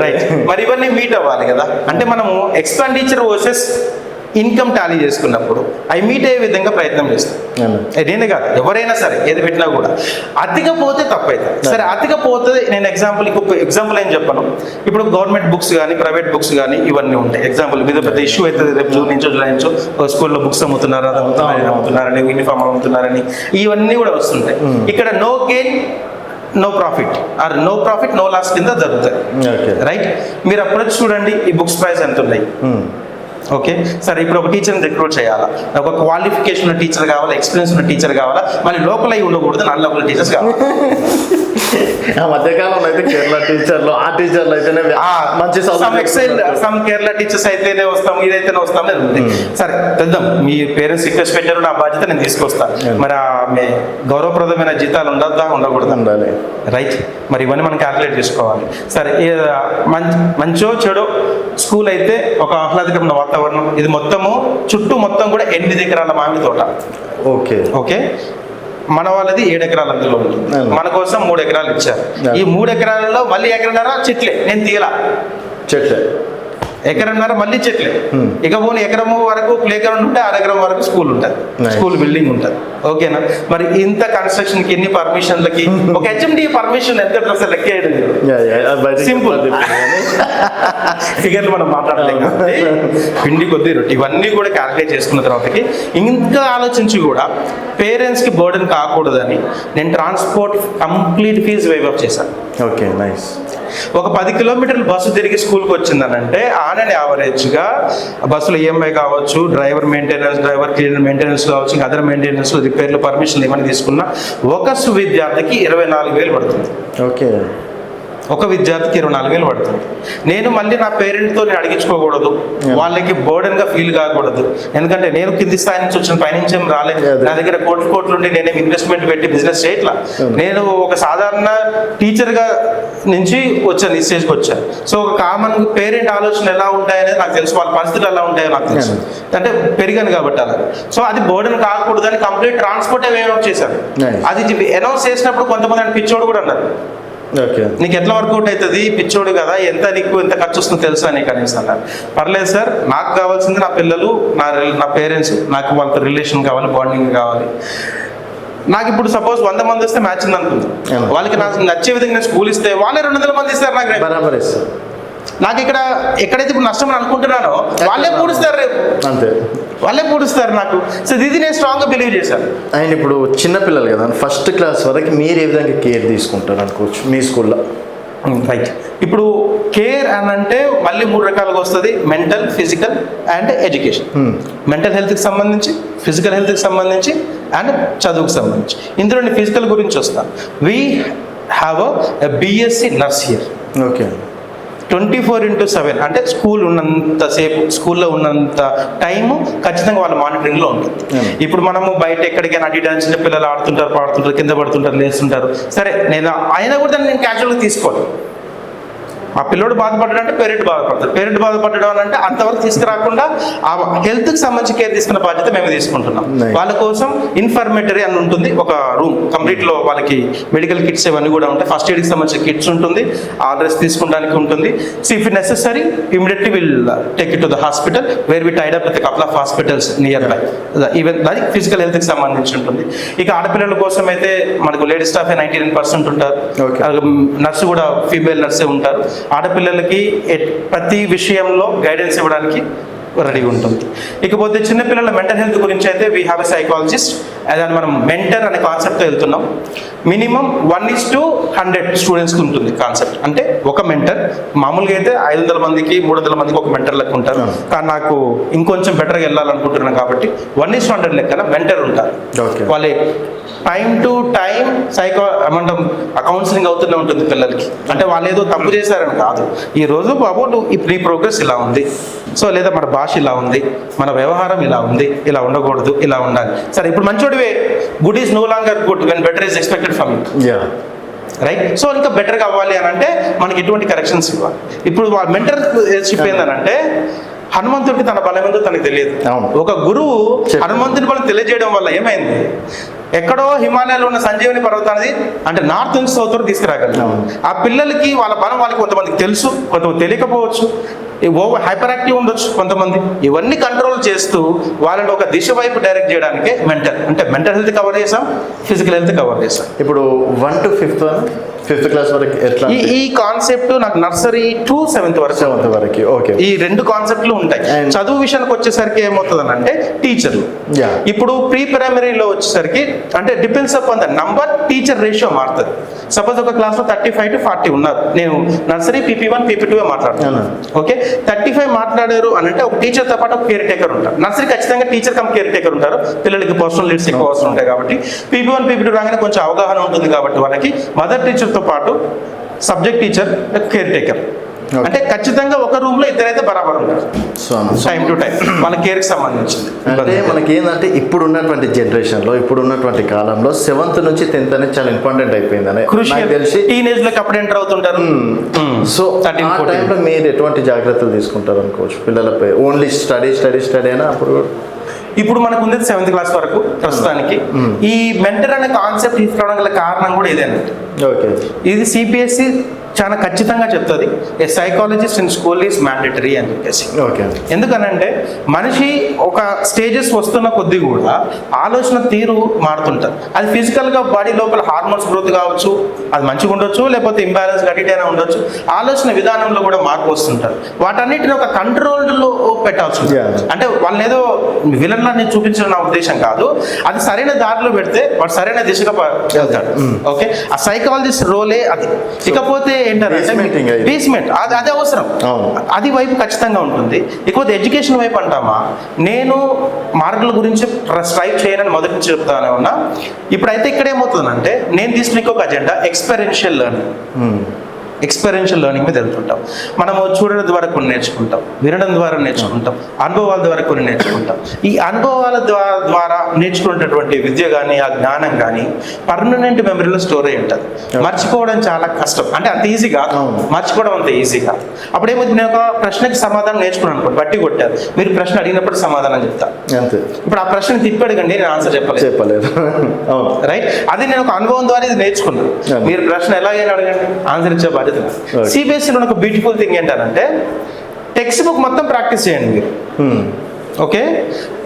రైట్. మరి ఇవన్నీ మీట్ అవ్వాలి కదా. అంటే మనము ఎక్స్పెండిచర్ వర్సెస్ ఇన్కమ్ టాలీ చేసుకున్నప్పుడు అవి మీట్ అయ్యే విధంగా ప్రయత్నం చేస్తాం. నేనే కాదు, ఎవరైనా సరే ఏది పెట్టినా కూడా అతిగా పోతే తప్పైతే. సరే అతిగా పోతే నేను ఎగ్జాంపుల్ ఏం చెప్పను. ఇప్పుడు గవర్నమెంట్ బుక్స్ కానీ, ప్రైవేట్ బుక్స్ కానీ ఇవన్నీ ఉంటాయి. ఎగ్జాంపుల్ మీద పెద్ద ఇష్యూ అవుతుంది, రేపు జూన్ నుంచో జూలై నుంచో స్కూల్లో బుక్స్ అమ్ముతున్నారని, యూనిఫామ్ అమ్ముతున్నారని, ఇవన్నీ కూడా వస్తుంటాయి. ఇక్కడ no gain no profit or no profit no loss కింద జరుగుతాయి. రైట్. మీరు అప్రోచ్ చూడండి, ఈ బుక్స్ ప్రైస్ ఎంత ఉన్నాయి. ఓకే, సరే ఇప్పుడు ఒక టీచర్ని రిక్రూట్ చేయాలా, ఒక క్వాలిఫికేషన్ ఉన్న టీచర్ కావాలా, ఎక్స్పీరియన్స్ ఉన్న టీచర్ కావాలా, మళ్ళీ లోకల్ అయి ఉండకూడదు, నాన్ లోకల్ టీచర్స్ కావాలి. ఆ మధ్యకాలంలో అయితే కేరళ టీచర్లు, ఆ టీచర్లు అయితేనే మంచి సమ్ కేరళ టీచర్స్ అయితేనే వస్తాం, ఇదైతేనే వస్తాం లేదు. సరే తెద్దాం, మీ పేరెంట్స్ రిక్వెస్ట్ పెట్టారు, నా బాధ్యత నేను తీసుకొస్తాను. మరి ఆమె గౌరవప్రదమైన జీతాలు ఉండద్దా, ఉండకూడదు? ఉండాలి. రైట్. మరి ఇవన్నీ మనం క్యాల్కులేట్ చేసుకోవాలి. సరే మంచో చెడో స్కూల్ అయితే ఒక ఆహ్లాదకరమైన వాతావరణం, ఇది మొత్తము చుట్టూ మొత్తం కూడా 8 ఎకరాల మామిడి తోట. ఓకే, మన వాళ్ళది 7 ఎకరాలు అందులో ఉంటుంది. మన కోసం 3 ఎకరాలు ఇచ్చారు. ఈ 3 ఎకరాలలో మళ్ళీ 1.5 చెట్లే, నేను తీయలా చెట్లే. ఎకరంన్నర మళ్ళీ చెట్లే. ఇక పోనీ ఎకరం వరకు ప్లే గ్రౌండ్ ఉంటే అరెకరం వరకు స్కూల్ ఉంటుంది, స్కూల్ బిల్డింగ్ ఉంటుంది. ఓకేనా? మరి ఇంత కన్స్ట్రక్షన్ కి ఎన్ని పర్మిషన్లకి ఒక హెచ్ఎండి పర్మిషన్ ఎంత అసలు లెక్కేయడం సింపుల్ ఫిగర్లు మనం మాట్లాడలేం కాబట్టి పిండి కొద్ది రొట్టి ఇవన్నీ కూడా క్యాల్కులేట్ చేసుకున్న తర్వాతకి ఇంకా ఆలోచించి కూడా పేరెంట్స్ కి బర్డెన్ కాకూడదని నేను transport complete fee waive off చేశాను. Okay, nice. ఒక 10 కిలోమీటర్లు బస్సు తిరిగి స్కూల్కి వచ్చిందనంటే ఆన్ అండ్ యావరేజ్గా బస్సులో ఈఎంఐ కావచ్చు, driver maintenance, driver cleaner maintenance కావచ్చు, ఇంకా అదర్ మెయింటెనెన్స్, రిపేర్లు, పర్మిషన్లు ఏమైనా తీసుకున్నా ఒక విద్యార్థికి 24,000 పడుతుంది. ఓకే, ఒక విద్యార్థికి 24,000 పడుతుంది. నేను మళ్ళీ నా పేరెంట్తో నేను అడిగించుకోకూడదు, వాళ్ళకి బర్డెన్గా ఫీల్ కాకూడదు. ఎందుకంటే నేను కింది స్థాయి నుంచి వచ్చిన పైనుంచి ఏం రాలేదు, నా దగ్గర కోట్లు ఉండి నేనేం ఇన్వెస్ట్మెంట్ పెట్టి బిజినెస్ చేయట్లా. నేను ఒక సాధారణ టీచర్గా నుంచి వచ్చాను, ఈ స్టేజ్కి వచ్చాను. సో ఒక కామన్ పేరెంట్ ఆలోచన ఎలా ఉంటాయనేది నాకు తెలుసు, వాళ్ళ పరిస్థితులు ఎలా ఉంటాయో నాకు తెలుసు. అంటే పెరిగాను కాబట్టి అలా. సో అది బర్డెన్ కాకూడదని కంప్లీట్ ట్రాన్స్పోర్ట్ ఏమేమో చేశాను. అది అనౌన్స్ చేసినప్పుడు కొంతమంది పిచ్చోడు కూడా అన్నారు, నీకు ఎట్లా వర్కౌట్ అవుతుంది, పిచ్చోడు కదా, నీకు ఎంత ఖర్చు వస్తుందో తెలుసా నీకు అనేసి అన్నారు. పర్లేదు సార్, నాకు కావాల్సింది నా పిల్లలు, నా పేరెంట్స్, నాకు వాళ్ళతో రిలేషన్ కావాలి, బాండింగ్ కావాలి. నాకు ఇప్పుడు సపోజ్ 100 మంది వస్తే మ్యాచ్ ఉంది అనుకుంది, వాళ్ళకి నాకు నచ్చే విధంగా నేను స్కూల్ ఇస్తే వాళ్ళే 200 మంది ఇస్తారు నాకు. నాకు ఇక్కడ ఎక్కడైతే ఇప్పుడు నష్టం అని అనుకుంటున్నానో వాళ్ళే పూడుస్తారు రేపు, అంతే, వాళ్ళే పూడుస్తారు నాకు. సో ఇది నేను స్ట్రాంగ్గా బిలీవ్ చేశాను. అండ్ ఇప్పుడు చిన్నపిల్లలు కదా, ఫస్ట్ క్లాస్ వరకు మీరు ఏ విధంగా కేర్ తీసుకుంటారు అనుకోవచ్చు మీ స్కూల్లో? రైట్. ఇప్పుడు కేర్ అని అంటే మళ్ళీ 3 రకాలుగా వస్తుంది: mental, physical and education. Mental హెల్త్కి సంబంధించి, ఫిజికల్ హెల్త్కి సంబంధించి అండ్ చదువుకు సంబంధించి. ఇందులో నేను ఫిజికల్ గురించి వస్తాను. We have a BSc nurse here. Okay, 24/7 అంటే స్కూల్ ఉన్నంతసేపు, స్కూల్లో ఉన్నంత టైము ఖచ్చితంగా వాళ్ళ మానిటరింగ్లో ఉంటుంది. ఇప్పుడు మనము బయట ఎక్కడికైనా అడిగిన చిన్న పిల్లలు ఆడుతుంటారు, పాడుతుంటారు, కింద పడుతుంటారు, లేస్తుంటారు. సరే, నేను అయినా కూడా దాన్ని నేను క్యాజువల్గా తీసుకోవాలి. ఆ పిల్లోడు బాధపడ్డాడు అంటే పేరెంట్ బాధపడతారు, పేరెంట్ బాధపడడం అని అంటే అంతవరకు తీసుకురాకుండా ఆ హెల్త్కి సంబంధించి కేర్ తీసుకున్న బాధ్యత మేము తీసుకుంటున్నాం. వాళ్ళ కోసం ఇన్ఫర్మేటరీ అని ఉంటుంది, ఒక రూమ్ కంప్లీట్లో వాళ్ళకి మెడికల్ కిట్స్ ఇవన్నీ కూడా ఉంటాయి. ఫస్ట్ ఎయిడ్కి సంబంధించిన కిట్స్ ఉంటుంది, అడ్రస్ తీసుకుంటానికి ఉంటుంది. So if necessary immediately will take it to the hospital where we tied up with couple of hospitals nearby. Even అది ఫిజికల్ హెల్త్కి సంబంధించి ఉంటుంది. ఇక ఆడపిల్లల కోసం అయితే మనకు లేడీస్ స్టాఫ్ 99% ఉంటారు, నర్సు కూడా ఫీమేల్ నర్సే ఉంటారు. ఆడపిల్లలకి ప్రతి విషయంలో గైడెన్స్ ఇవ్వడానికి రెడీ ఉంటుంది. ఇకపోతే చిన్నపిల్లల మెంటల్ హెల్త్ గురించి అయితే వీ హ్యావ్ ఎ సైకాలజిస్ట్. అదే మనం మెంటర్ అనే కాన్సెప్ట్తో వెళ్తున్నాం. మినిమం 1:100 స్టూడెంట్స్కి ఉంటుంది కాన్సెప్ట్. అంటే ఒక మెంటర్, మామూలుగా అయితే 500 మందికి 300 మందికి ఒక మెంటర్ లెక్క ఉంటారు. కానీ నాకు ఇంకొంచెం బెటర్గా వెళ్ళాలనుకుంటున్నాను కాబట్టి 1:100 లెక్కన మెంటర్ ఉంటారు. వాళ్ళే టైం టు టైం ఏమంటాం కౌన్సిలింగ్ అవుతూనే ఉంటుంది పిల్లలకి. అంటే వాళ్ళు ఏదో తప్పు చేశారని కాదు, ఈ రోజు బాబు ఈ ప్రోగ్రెస్ ఇలా ఉంది, సో లేదా మన భాష ఇలా ఉంది, మన వ్యవహారం ఇలా ఉంది, ఇలా ఉండకూడదు, ఇలా ఉండాలి. సరే, ఇప్పుడు మంచోడివే, good is no longer good when better is expected from you. Right. So ఇంకా బెటర్గా అవ్వాలి అని అంటే మనకి ఎటువంటి కరెక్షన్స్ ఇవ్వాలి. ఇప్పుడు మెంటర్షిప్ ఏంటంటే హనుమంతుడికి తన బలం ఏందో తనకు తెలియదు. ఒక గురువు హనుమంతుడి బలం తెలియజేయడం వల్ల ఏమైంది, ఎక్కడో హిమాలయాలో ఉన్న సంజీవని పర్వతాన్ని అంటే నార్త్ నుంచి సౌత్ వరకు తీసుకురాగలరు. ఆ పిల్లలకి వాళ్ళ బలం వాళ్ళకి కొంతమందికి తెలుసు, కొంతమంది తెలియకపోవచ్చు, ఓవర్ హైపర్ యాక్టివ్ ఉండొచ్చు కొంతమంది. ఇవన్నీ కంట్రోల్ చేస్తూ వాళ్ళని ఒక దిశ వైపు డైరెక్ట్ చేయడానికే మెంటల్ హెల్త్ కవర్ చేసాం, ఫిజికల్ హెల్త్ కవర్ చేసాం. ఇప్పుడు 1 to 5th క్లాస్ వరకు ఎట్లా ఈ కాన్సెప్ట్ నాకు నర్సరీ టు 7th వరకు ఓకే, ఈ 2 కాన్సెప్ట్లు ఉంటాయి. చదువు విషయానికి వచ్చేసరికి ఏమవుతుంది అంటే టీచర్లు ఇప్పుడు ప్రీ ప్రైమరీలో వచ్చేసరికి అంటే depends upon the number teacher ratio మారుతుంది. సపోజ్ ఒక క్లాస్లో 35 to 40 ఉన్నారు, నేను నర్సరీ PP1 PP2 మాట్లాడుతున్నాను. ఓకే, 35 మాట్లాడారు అని అంటే ఒక టీచర్తో పాటు ఒక కేర్ టేకర్ ఉంటారు. నర్సరీ ఖచ్చితంగా టీచర్ కమ్ కేర్ టేకర్ ఉంటారు, పిల్లలకి పర్సనల్ లీడ్స్ ఎక్కువ అవసరం ఉంటాయి కాబట్టి PP1 PP2 రాగానే కొంచెం అవగాహన ఉంటుంది కాబట్టి వాళ్ళకి మదర్ టీచర్తో పాటు సబ్జెక్ట్ టీచర్, కేర్ టేకర్. అంటే ఖచ్చితంగా ఒక రూమ్ లో ఇద్దరైతే బరాబర్ ఉంటారు టైం టు టైం వాళ్ళ కేర్ కి సంబంధించింది. అంటే మనకి ఏంటంటే ఇప్పుడు ఉన్నటువంటి జనరేషన్లో, ఇప్పుడు ఉన్నటువంటి కాలంలో 7th నుంచి 10th అనేది చాలా ఇంపార్టెంట్ అయిపోయింది. తెలిసి టీనేజ్ లోకి అప్పుడు ఎంటర్ అవుతుంటారు. సో ఆ టైంలో మీరు ఎటువంటి జాగ్రత్తలు తీసుకుంటారు అనుకోవచ్చు పిల్లలపై? ఓన్లీ స్టడీ అయినా అప్పుడు ఇప్పుడు మనకు ఉంది 7th క్లాస్ వరకు ప్రస్తుతానికి. ఈ మెంటర్ అనే కాన్సెప్ట్ తీసుకురావడం గల కారణం కూడా ఇదేనండి. ఓకే, ఇది CBSE చాలా ఖచ్చితంగా చెప్తుంది ఏ psychologist in school is mandatory అని చెప్పేసి. ఓకే. ఎందుకనంటే మనిషి ఒక స్టేజెస్ వస్తున్న కొద్దీ కూడా ఆలోచన తీరు మారుతుంటుంది. అది ఫిజికల్గా బాడీ లోపల హార్మోన్స్ గ్రోత్ కావచ్చు, అది మంచిగా ఉండొచ్చు, లేకపోతే ఇంబ్యాలెన్స్ గట్టిటైనా ఉండొచ్చు. ఆలోచన విధానంలో కూడా మార్పు వస్తుంటుంది. వాటన్నిటిని ఒక కంట్రోల్డ్లో పెట్టాల్సి ఉంటుంది. అంటే వాళ్ళని ఏదో విలన్లని చూపించడం నా ఉద్దేశం కాదు. అది సరైన దారిలో పెడితే వాడు సరైన దిశగా వెళ్తాడు. ఓకే, ఆ సైకాలజిస్ట్ రోలే అది. ఇకపోతే ఏంటంటే బేస్మెంట్ అది అవసరం, అది వైపు ఖచ్చితంగా ఉంటుంది. ఇకపోతే ఎడ్యుకేషన్ వైపు అంటామా, నేను మార్కుల గురించి స్ట్రైవ్ చేయనని మొదటి నుంచి చెప్తానే ఉన్నా. ఇప్పుడైతే ఇక్కడ ఏమవుతుందంటే నేను తీసుకునే ఒక అజెండా ఎక్స్పెరిన్షియల్ లెర్నింగ్. ఎక్స్పెరిన్షియల్ లెర్నింగ్ మీద వెళ్తుంటాం. మనము చూడడం ద్వారా కొన్ని నేర్చుకుంటాం, వినడం ద్వారా నేర్చుకుంటాం, అనుభవాల ద్వారా కొన్ని నేర్చుకుంటాం. ఈ అనుభవాల ద్వారా నేర్చుకునేటటువంటి విద్య కానీ ఆ జ్ఞానం కానీ పర్మనెంట్ మెమరీలో స్టోర్ అయి ఉంటుంది. మర్చిపోవడం చాలా కష్టం. అంటే అంత ఈజీ కాదు, మర్చిపోవడం అంత ఈజీ కాదు. అప్పుడేమో నేను ఒక ప్రశ్నకి సమాధానం నేర్చుకున్నాను అనుకోండి, బట్టి కొట్టారు, మీరు ప్రశ్న అడిగినప్పుడు సమాధానం చెప్తాను. ఇప్పుడు ఆ ప్రశ్న తిప్పి అడగండి, నేను ఆన్సర్ చెప్పలేదు. రైట్, అది నేను ఒక అనుభవం ద్వారా ఇది నేర్చుకున్నాను. మీరు ప్రశ్న ఎలాగైనా అడగండి, ఆన్సర్ ఇచ్చే బాధ్యత. సిబిఎస్ఈలో ఒక బ్యూటిఫుల్ థింగ్ ఏంటంటే టెక్స్ట్ బుక్ మొత్తం ప్రాక్టీస్ చేయండి మీరు. ఓకే,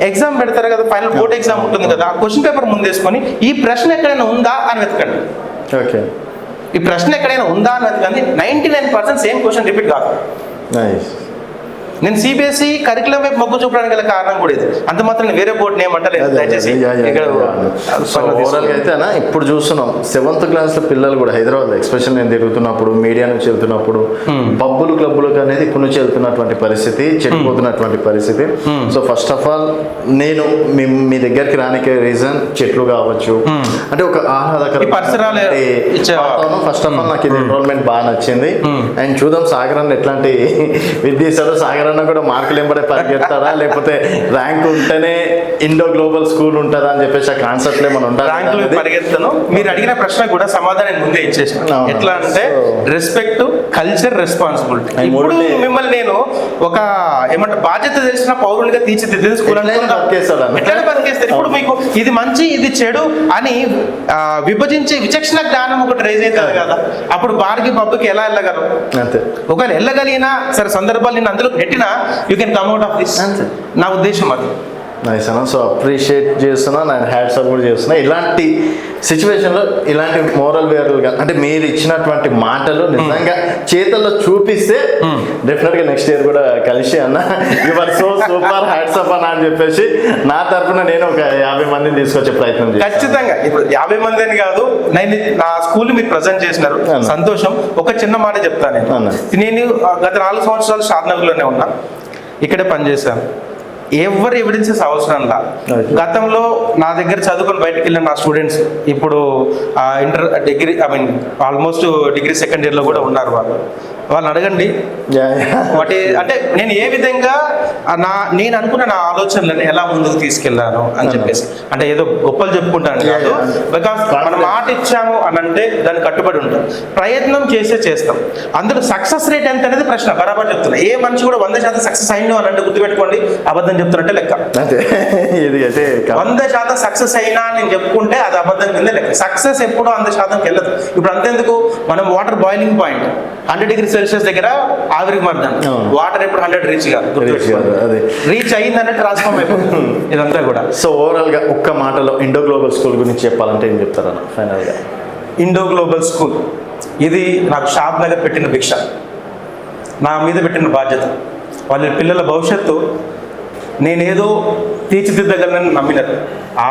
ఎగ్జామ్ పెడతారు కదా, ఫైనల్ బోర్డ్ ఎగ్జామ్ ఉంటుంది కదా, ఆ క్వశ్చన్ పేపర్ ముందేసుకొని ఈ ప్రశ్న ఎక్కడైనా ఉందా అని వెతకండి. ఓకే, ఈ ప్రశ్న ఎక్కడైనా ఉందా అని వెతకండి. 99% సేమ్ క్వశ్చన్ రిపీట్ కాదు. నేను సిబిఎస్ఈ కరికులం వైపు మొగ్గు చూపడానికి గల కారణం కూడా ఇది. అంత మాత్రం వేరే బోర్డు నేమ్ అంటలేదు దయచేసి. అయితే ఇప్పుడు చూస్తున్నాం 7th క్లాస్ పిల్లలు కూడా హైదరాబాద్ ఎక్స్పెషల్ నేను తిరుగుతున్నప్పుడు, మీడియా నుంచి వెళ్తున్నప్పుడు, పబ్బులు క్లబ్బులకు అనేది ఇప్పుడు నుంచి వెళ్తున్నటువంటి పరిస్థితి, చెడిపోతున్నటువంటి పరిస్థితి. సో ఫస్ట్ ఆఫ్ ఆల్ నేను మీ దగ్గరికి రానికే రీజన్ చెట్లు కావచ్చు, అంటే ఒక ఆహ్లాదకర పరిసరాలు. ఫస్ట్ ఆఫ్ ఆల్ నాకు ఇది ఎన్రోల్మెంట్ బాగా నచ్చింది. అండ్ చూద్దాం సాగరాన్ని ఎట్లాంటి విద్య ఇస్తారో. సాగరాన్ని కూడా మార్కులు ఎంబడే పరిగెత్తారా, లేకపోతే ర్యాంక్ ఉంటేనే ఇండో గ్లోబల్ స్కూల్ ఉంటుందా అని చెప్పేసి ఆ కాన్సెప్ట్ ఏమైనా ఉంటారు. ర్యాంకులు పరిగెత్తాను. మీరు అడిగిన ప్రశ్న కూడా సమాధానం ముందే ఇచ్చేసాను. ఎట్లా అంటే రెస్పెక్ట్, కల్చర్, రెస్పాన్సిబిలిటీ. ఇప్పుడు మిమ్మల్ని నేను ఒక ఏమంటే బాధ్యత తెలిసిన పౌరులుగా తీర్చిదిద్దే స్కూల్ ఎట్లా బతికేస్తారు. ఇప్పుడు మీకు ఇది మంచి ఇది చెడు అని విభజించే విచక్షణ జ్ఞానం ఒకటి రైజ్ అవుతుంది కదా, అప్పుడు బార్కి పబ్కి ఎలా వెళ్ళగలరు? అంతే. ఒకవేళ వెళ్ళగలిగినా సరే సందర్భాలు నేను అందులో నెట్టిన you can come out of this. నా ఉద్దేశం అది. నైస్ అన్న. సో అప్రిషియేట్ చేస్తున్నా, నేను హ్యాట్స్ ఆఫ్ కూడా చేస్తున్నా. ఇలాంటి సిచ్యువేషన్లో ఇలాంటి మోరల్ వేరుగా అంటే మీరు ఇచ్చినటువంటి మాటలు నిజంగా చేతల్లో చూపిస్తే డెఫినెట్గా నెక్స్ట్ ఇయర్ కూడా కలిసి అన్న your so super hats off అన్న అని చెప్పేసి నా తరఫున నేను ఒక 50 మందిని తీసుకొచ్చే ప్రయత్నం చేస్తాను. ఖచ్చితంగా. ఇప్పుడు 50 మంది అని కాదు, నేను నా స్కూల్ మీరు ప్రజెంట్ చేసినారు, సంతోషం. ఒక చిన్న మాట చెప్తాను. నేను గత 4 సంవత్సరాలు షాద్నగర్లోనే ఉన్నా, ఇక్కడే పనిచేశాను. ఎవరు ఎవిడెన్సెస్ అవసరంలా. గతంలో నా దగ్గర చదువుకొని బయటకు వెళ్ళిన నా స్టూడెంట్స్ ఇప్పుడు inter degree almost degree second ఇయర్లో కూడా ఉన్నారు. వాళ్ళని అడగండి వాటి అంటే నేను ఏ విధంగా నేను అనుకున్న నా ఆలోచనలను ఎలా ముందుకు తీసుకెళ్ళాను అని చెప్పేసి. అంటే ఏదో గొప్పలు చెప్పుకుంటాను కాదు, బికాస్ మనం మాట ఇచ్చాము అని అంటే దాన్ని కట్టుబడి ఉంటాం, ప్రయత్నం చేస్తాం. అందులో సక్సెస్ రేట్ ఎంత అనేది ప్రశ్న. బరాబర్ చెప్తున్నా, ఏ మనిషి కూడా 100% సక్సెస్ అయిందో అని అంటే గుర్తుపెట్టుకోండి, అబద్ధం చెప్తున్నట్టే లెక్క. 100% సక్సెస్ అయినా నేను చెప్పుకుంటే అది అబద్ధం కింద లెక్క. సక్సెస్ ఎప్పుడూ 100%కి వెళ్ళదు. ఇప్పుడు అంతెందుకు, మనం water boiling point 100 degrees Celsius దగ్గర ఆవిరికి మర్దాం, వాటర్ ఎప్పుడు 100 రీచ్ అయ్యిందంటే ట్రాన్స్ఫార్మ్ అయిపోతుంది ఇదంతా కూడా. సో ఓవరాల్గా ఒక్క మాటలో ఇండో గ్లోబల్ స్కూల్ గురించి చెప్పాలంటే ఏం చెప్తారన్న ఫైనల్గా? ఇండో గ్లోబల్ స్కూల్ ఇది నాకు షాద్నగర్ పెట్టిన భిక్ష, నా మీద పెట్టిన బాధ్యత. వాళ్ళ పిల్లల భవిష్యత్తు నేనేదో తీర్చిదిద్దగలనని నమ్మినారు. ఆ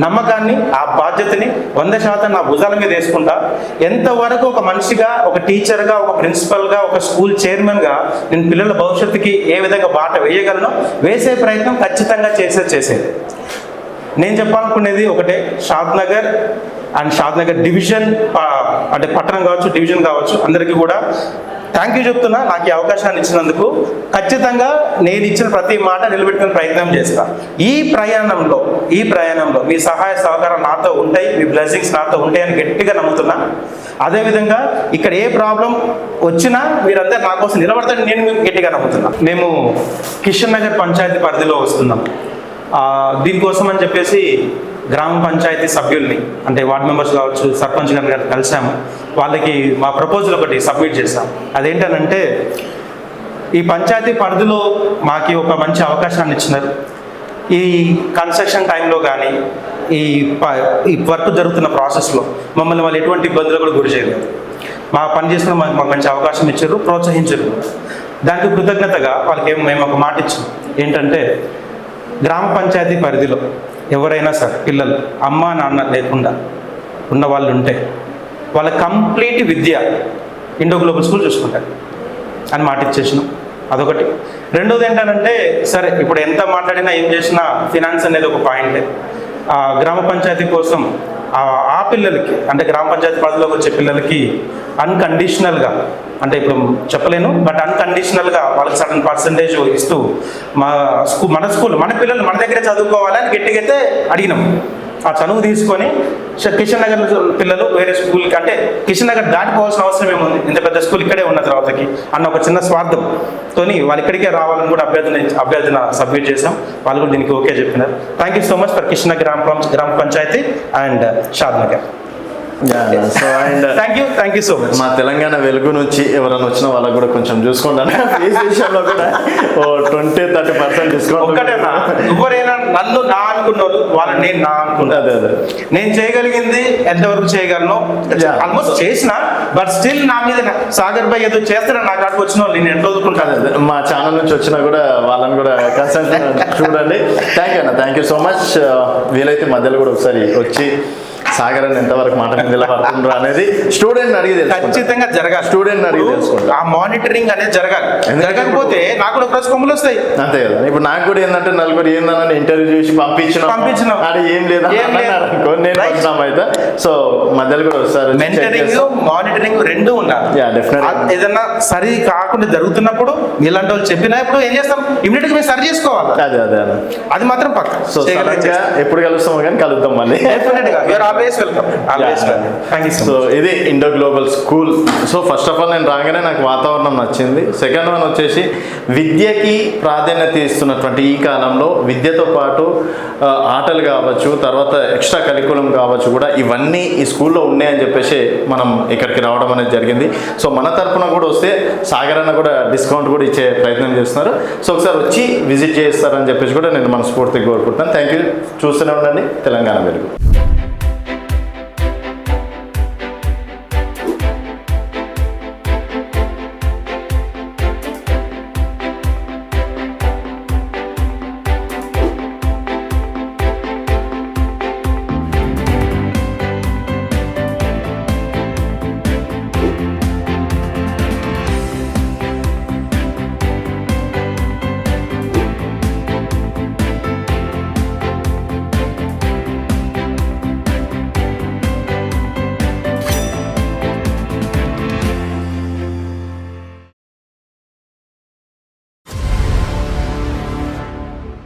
నమ్మకాన్ని, ఆ బాధ్యతని 100% నా భుజాల మీద వేసుకుంటా. ఎంతవరకు ఒక మనిషిగా, ఒక టీచర్గా, ఒక ప్రిన్సిపల్గా, ఒక స్కూల్ చైర్మన్గా నేను పిల్లల భవిష్యత్తుకి ఏ విధంగా బాట వేయగలనో వేసే ప్రయత్నం ఖచ్చితంగా చేసేది. నేను చెప్పాలనుకునేది ఒకటే, షాద్నగర్ అండ్ షాద్నగర్ డివిజన్ అంటే పట్టణం కావచ్చు, డివిజన్ కావచ్చు, అందరికీ కూడా థ్యాంక్ యూ చెప్తున్నా. నాకు ఈ అవకాశాన్ని ఇచ్చినందుకు ఖచ్చితంగా నేను ఇచ్చిన ప్రతి మాట నిలబెట్టుకునే ప్రయత్నం చేస్తాను. ఈ ప్రయాణంలో మీ సహాయ సహకారం నాతో ఉంటాయి, మీ బ్లెస్సింగ్స్ నాతో ఉంటాయని గట్టిగా నమ్ముతున్నా. అదేవిధంగా ఇక్కడ ఏ ప్రాబ్లం వచ్చినా మీరందరూ నా కోసం నిలబడతారని నేను గట్టిగా నమ్ముతున్నా. మేము కిషన్ నగర్ పంచాయతీ పరిధిలో వస్తున్నాం. దీనికోసం అని చెప్పేసి గ్రామ పంచాయతీ సభ్యుల్ని అంటే వార్డ్ మెంబర్స్ కావచ్చు, సర్పంచ్ గారిని కలిసాము. వాళ్ళకి మా ప్రపోజల్ ఒకటి సబ్మిట్ చేశాం. అదేంటనంటే, ఈ పంచాయతీ పరిధిలో మాకు ఒక మంచి అవకాశాన్ని ఇచ్చినారు. ఈ కన్స్ట్రక్షన్ టైంలో కానీ ఈ వర్క్ జరుగుతున్న ప్రాసెస్లో మమ్మల్ని వాళ్ళు ఎటువంటి ఇబ్బందులు కూడా గురి చేయలేదు. మా పని చేసిన మాకు మంచి అవకాశం ఇచ్చారు, ప్రోత్సహించారు. దానికి కృతజ్ఞతగా వాళ్ళకి మేము ఒక మాట ఇచ్చాం. ఏంటంటే, గ్రామ పంచాయతీ పరిధిలో ఎవరైనా సరే పిల్లలు అమ్మ నాన్న లేకుండా ఉన్న వాళ్ళు ఉంటే వాళ్ళ కంప్లీట్ విద్య ఇండో గ్లోబల్ స్కూల్ చూసుకుంటారు అని మాట ఇచ్చేసినాం. అదొకటి. రెండోది ఏంటంటే, సరే ఇప్పుడు ఎంత మాట్లాడినా ఏం చేసినా ఫినాన్స్ అనేది ఒక పాయింటే. గ్రామ పంచాయతీ కోసం ఆ పిల్లలకి అంటే గ్రామ పంచాయతీ పరిధిలోకి వచ్చే పిల్లలకి అన్కండిషనల్గా, అంటే ఇప్పుడు చెప్పలేను, బట్ అన్కండిషనల్గా వాళ్ళకి సడన్ పర్సంటేజ్ ఇస్తూ మన స్కూల్ మన పిల్లలు మన దగ్గరే చదువుకోవాలని గట్టిగైతే అడిగినాం. ఆ చదువు తీసుకొని కిషన్ నగర్ పిల్లలు వేరే స్కూల్కి, అంటే కిషన్ నగర్ దాటిపోవాల్సిన అవసరం ఏముంది, ఇంత పెద్ద స్కూల్ ఇక్కడే ఉన్న తర్వాతకి అన్న ఒక చిన్న స్వార్థంతో వాళ్ళు ఇక్కడికే రావాలని కూడా అభ్యర్థన సబ్మిట్ చేసాం. వాళ్ళు కూడా దీనికి ఓకే చెప్పినారు. Thank you so much for Kishan Nagar gram panchayat and Shad Nagar. So and thank you so much. మా తెలంగాణ వెలుగు నుంచి ఎవరైనా వచ్చిన వాళ్ళకి కూడా కొంచెం చూసుకుంటాను. ఫీజు విషయంలో కూడా 20-30% డిస్కౌంట్. ఒక్కటేనా, ఎవరైనా నన్ను నా అనుకున్నారు, వాళ్ళని నేను నా అనుకున్నాను. అదే నేను చేయగలిగింది ఎంతవరకు చేయగలను, ఆల్మోస్ట్ చేసిన, బట్ స్టిల్ నా మీద సాగర్ భాయ్ ఏదో చేస్తారని నా కాడికి వచ్చిన వాళ్ళు నేను ఎంత వదులుకుంటాను. మా ఛానల్ నుంచి వచ్చినా కూడా వాళ్ళని కూడా కన్సల్ట్ చూడండి. Thank you so much. వీలైతే మధ్యలో కూడా ఒకసారి వచ్చి సాగర్ అని ఎంతవరకు మాట మీద నిలబడుతుండ్రు అనేది స్టూడెంట్ అడిగి ఖచ్చితంగా జరగాలి. స్టూడెంట్ అడిగి తెలుసుకుంటా. ఆ మానిటరింగ్ అనేది జరగాలి. జరగకపోతే నాకు కూడా ప్రెస్ కొమ్ములు వస్తాయి. అంతే కదా. ఇప్పుడు నాకు కూడా ఏంటంటే నలుగురు ఏందని ఇంటర్వ్యూ చేసి పంపించిన అది ఏం లేదా అనుకో, నేను వచ్చినాం అయితే. సో మధ్యలో కూడా వస్తారు. మెంటరింగ్ మానిటరింగ్ రెండు ఉండాలి. ఏదన్నా సరి కాకుండా జరుగుతున్నప్పుడు ఇలాంటి వాళ్ళు చెప్పినప్పుడు ఏం చేస్తాం, ఇమీడియట్ గా మేము సరి చేసుకోవాలి. అదే అది మాత్రం పక్క. సో ఎప్పుడు కలుస్తామో కానీ కలుద్దాం మళ్ళీ. సో ఇది Indo global school. So first of all నేను రాగానే నాకు వాతావరణం నచ్చింది. సెకండ్ వన్ వచ్చేసి విద్యకి ప్రాధాన్యత ఇస్తున్నటువంటి ఈ కాలంలో విద్యతో పాటు ఆటలు కావచ్చు, తర్వాత ఎక్స్ట్రా కరికులం కావచ్చు కూడా ఇవన్నీ ఈ స్కూల్లో ఉన్నాయని చెప్పేసి మనం ఇక్కడికి రావడం అనేది జరిగింది. సో మన తరఫున కూడా వస్తే సాగర్ అన్న కూడా డిస్కౌంట్ కూడా ఇచ్చే ప్రయత్నం చేస్తున్నారు. సో ఒకసారి వచ్చి విజిట్ చేస్తారని చెప్పేసి కూడా నేను మనస్ఫూర్తిగా కోరుకుంటున్నాను. Thank you. చూస్తూనే ఉండండి తెలంగాణ వెలుగు.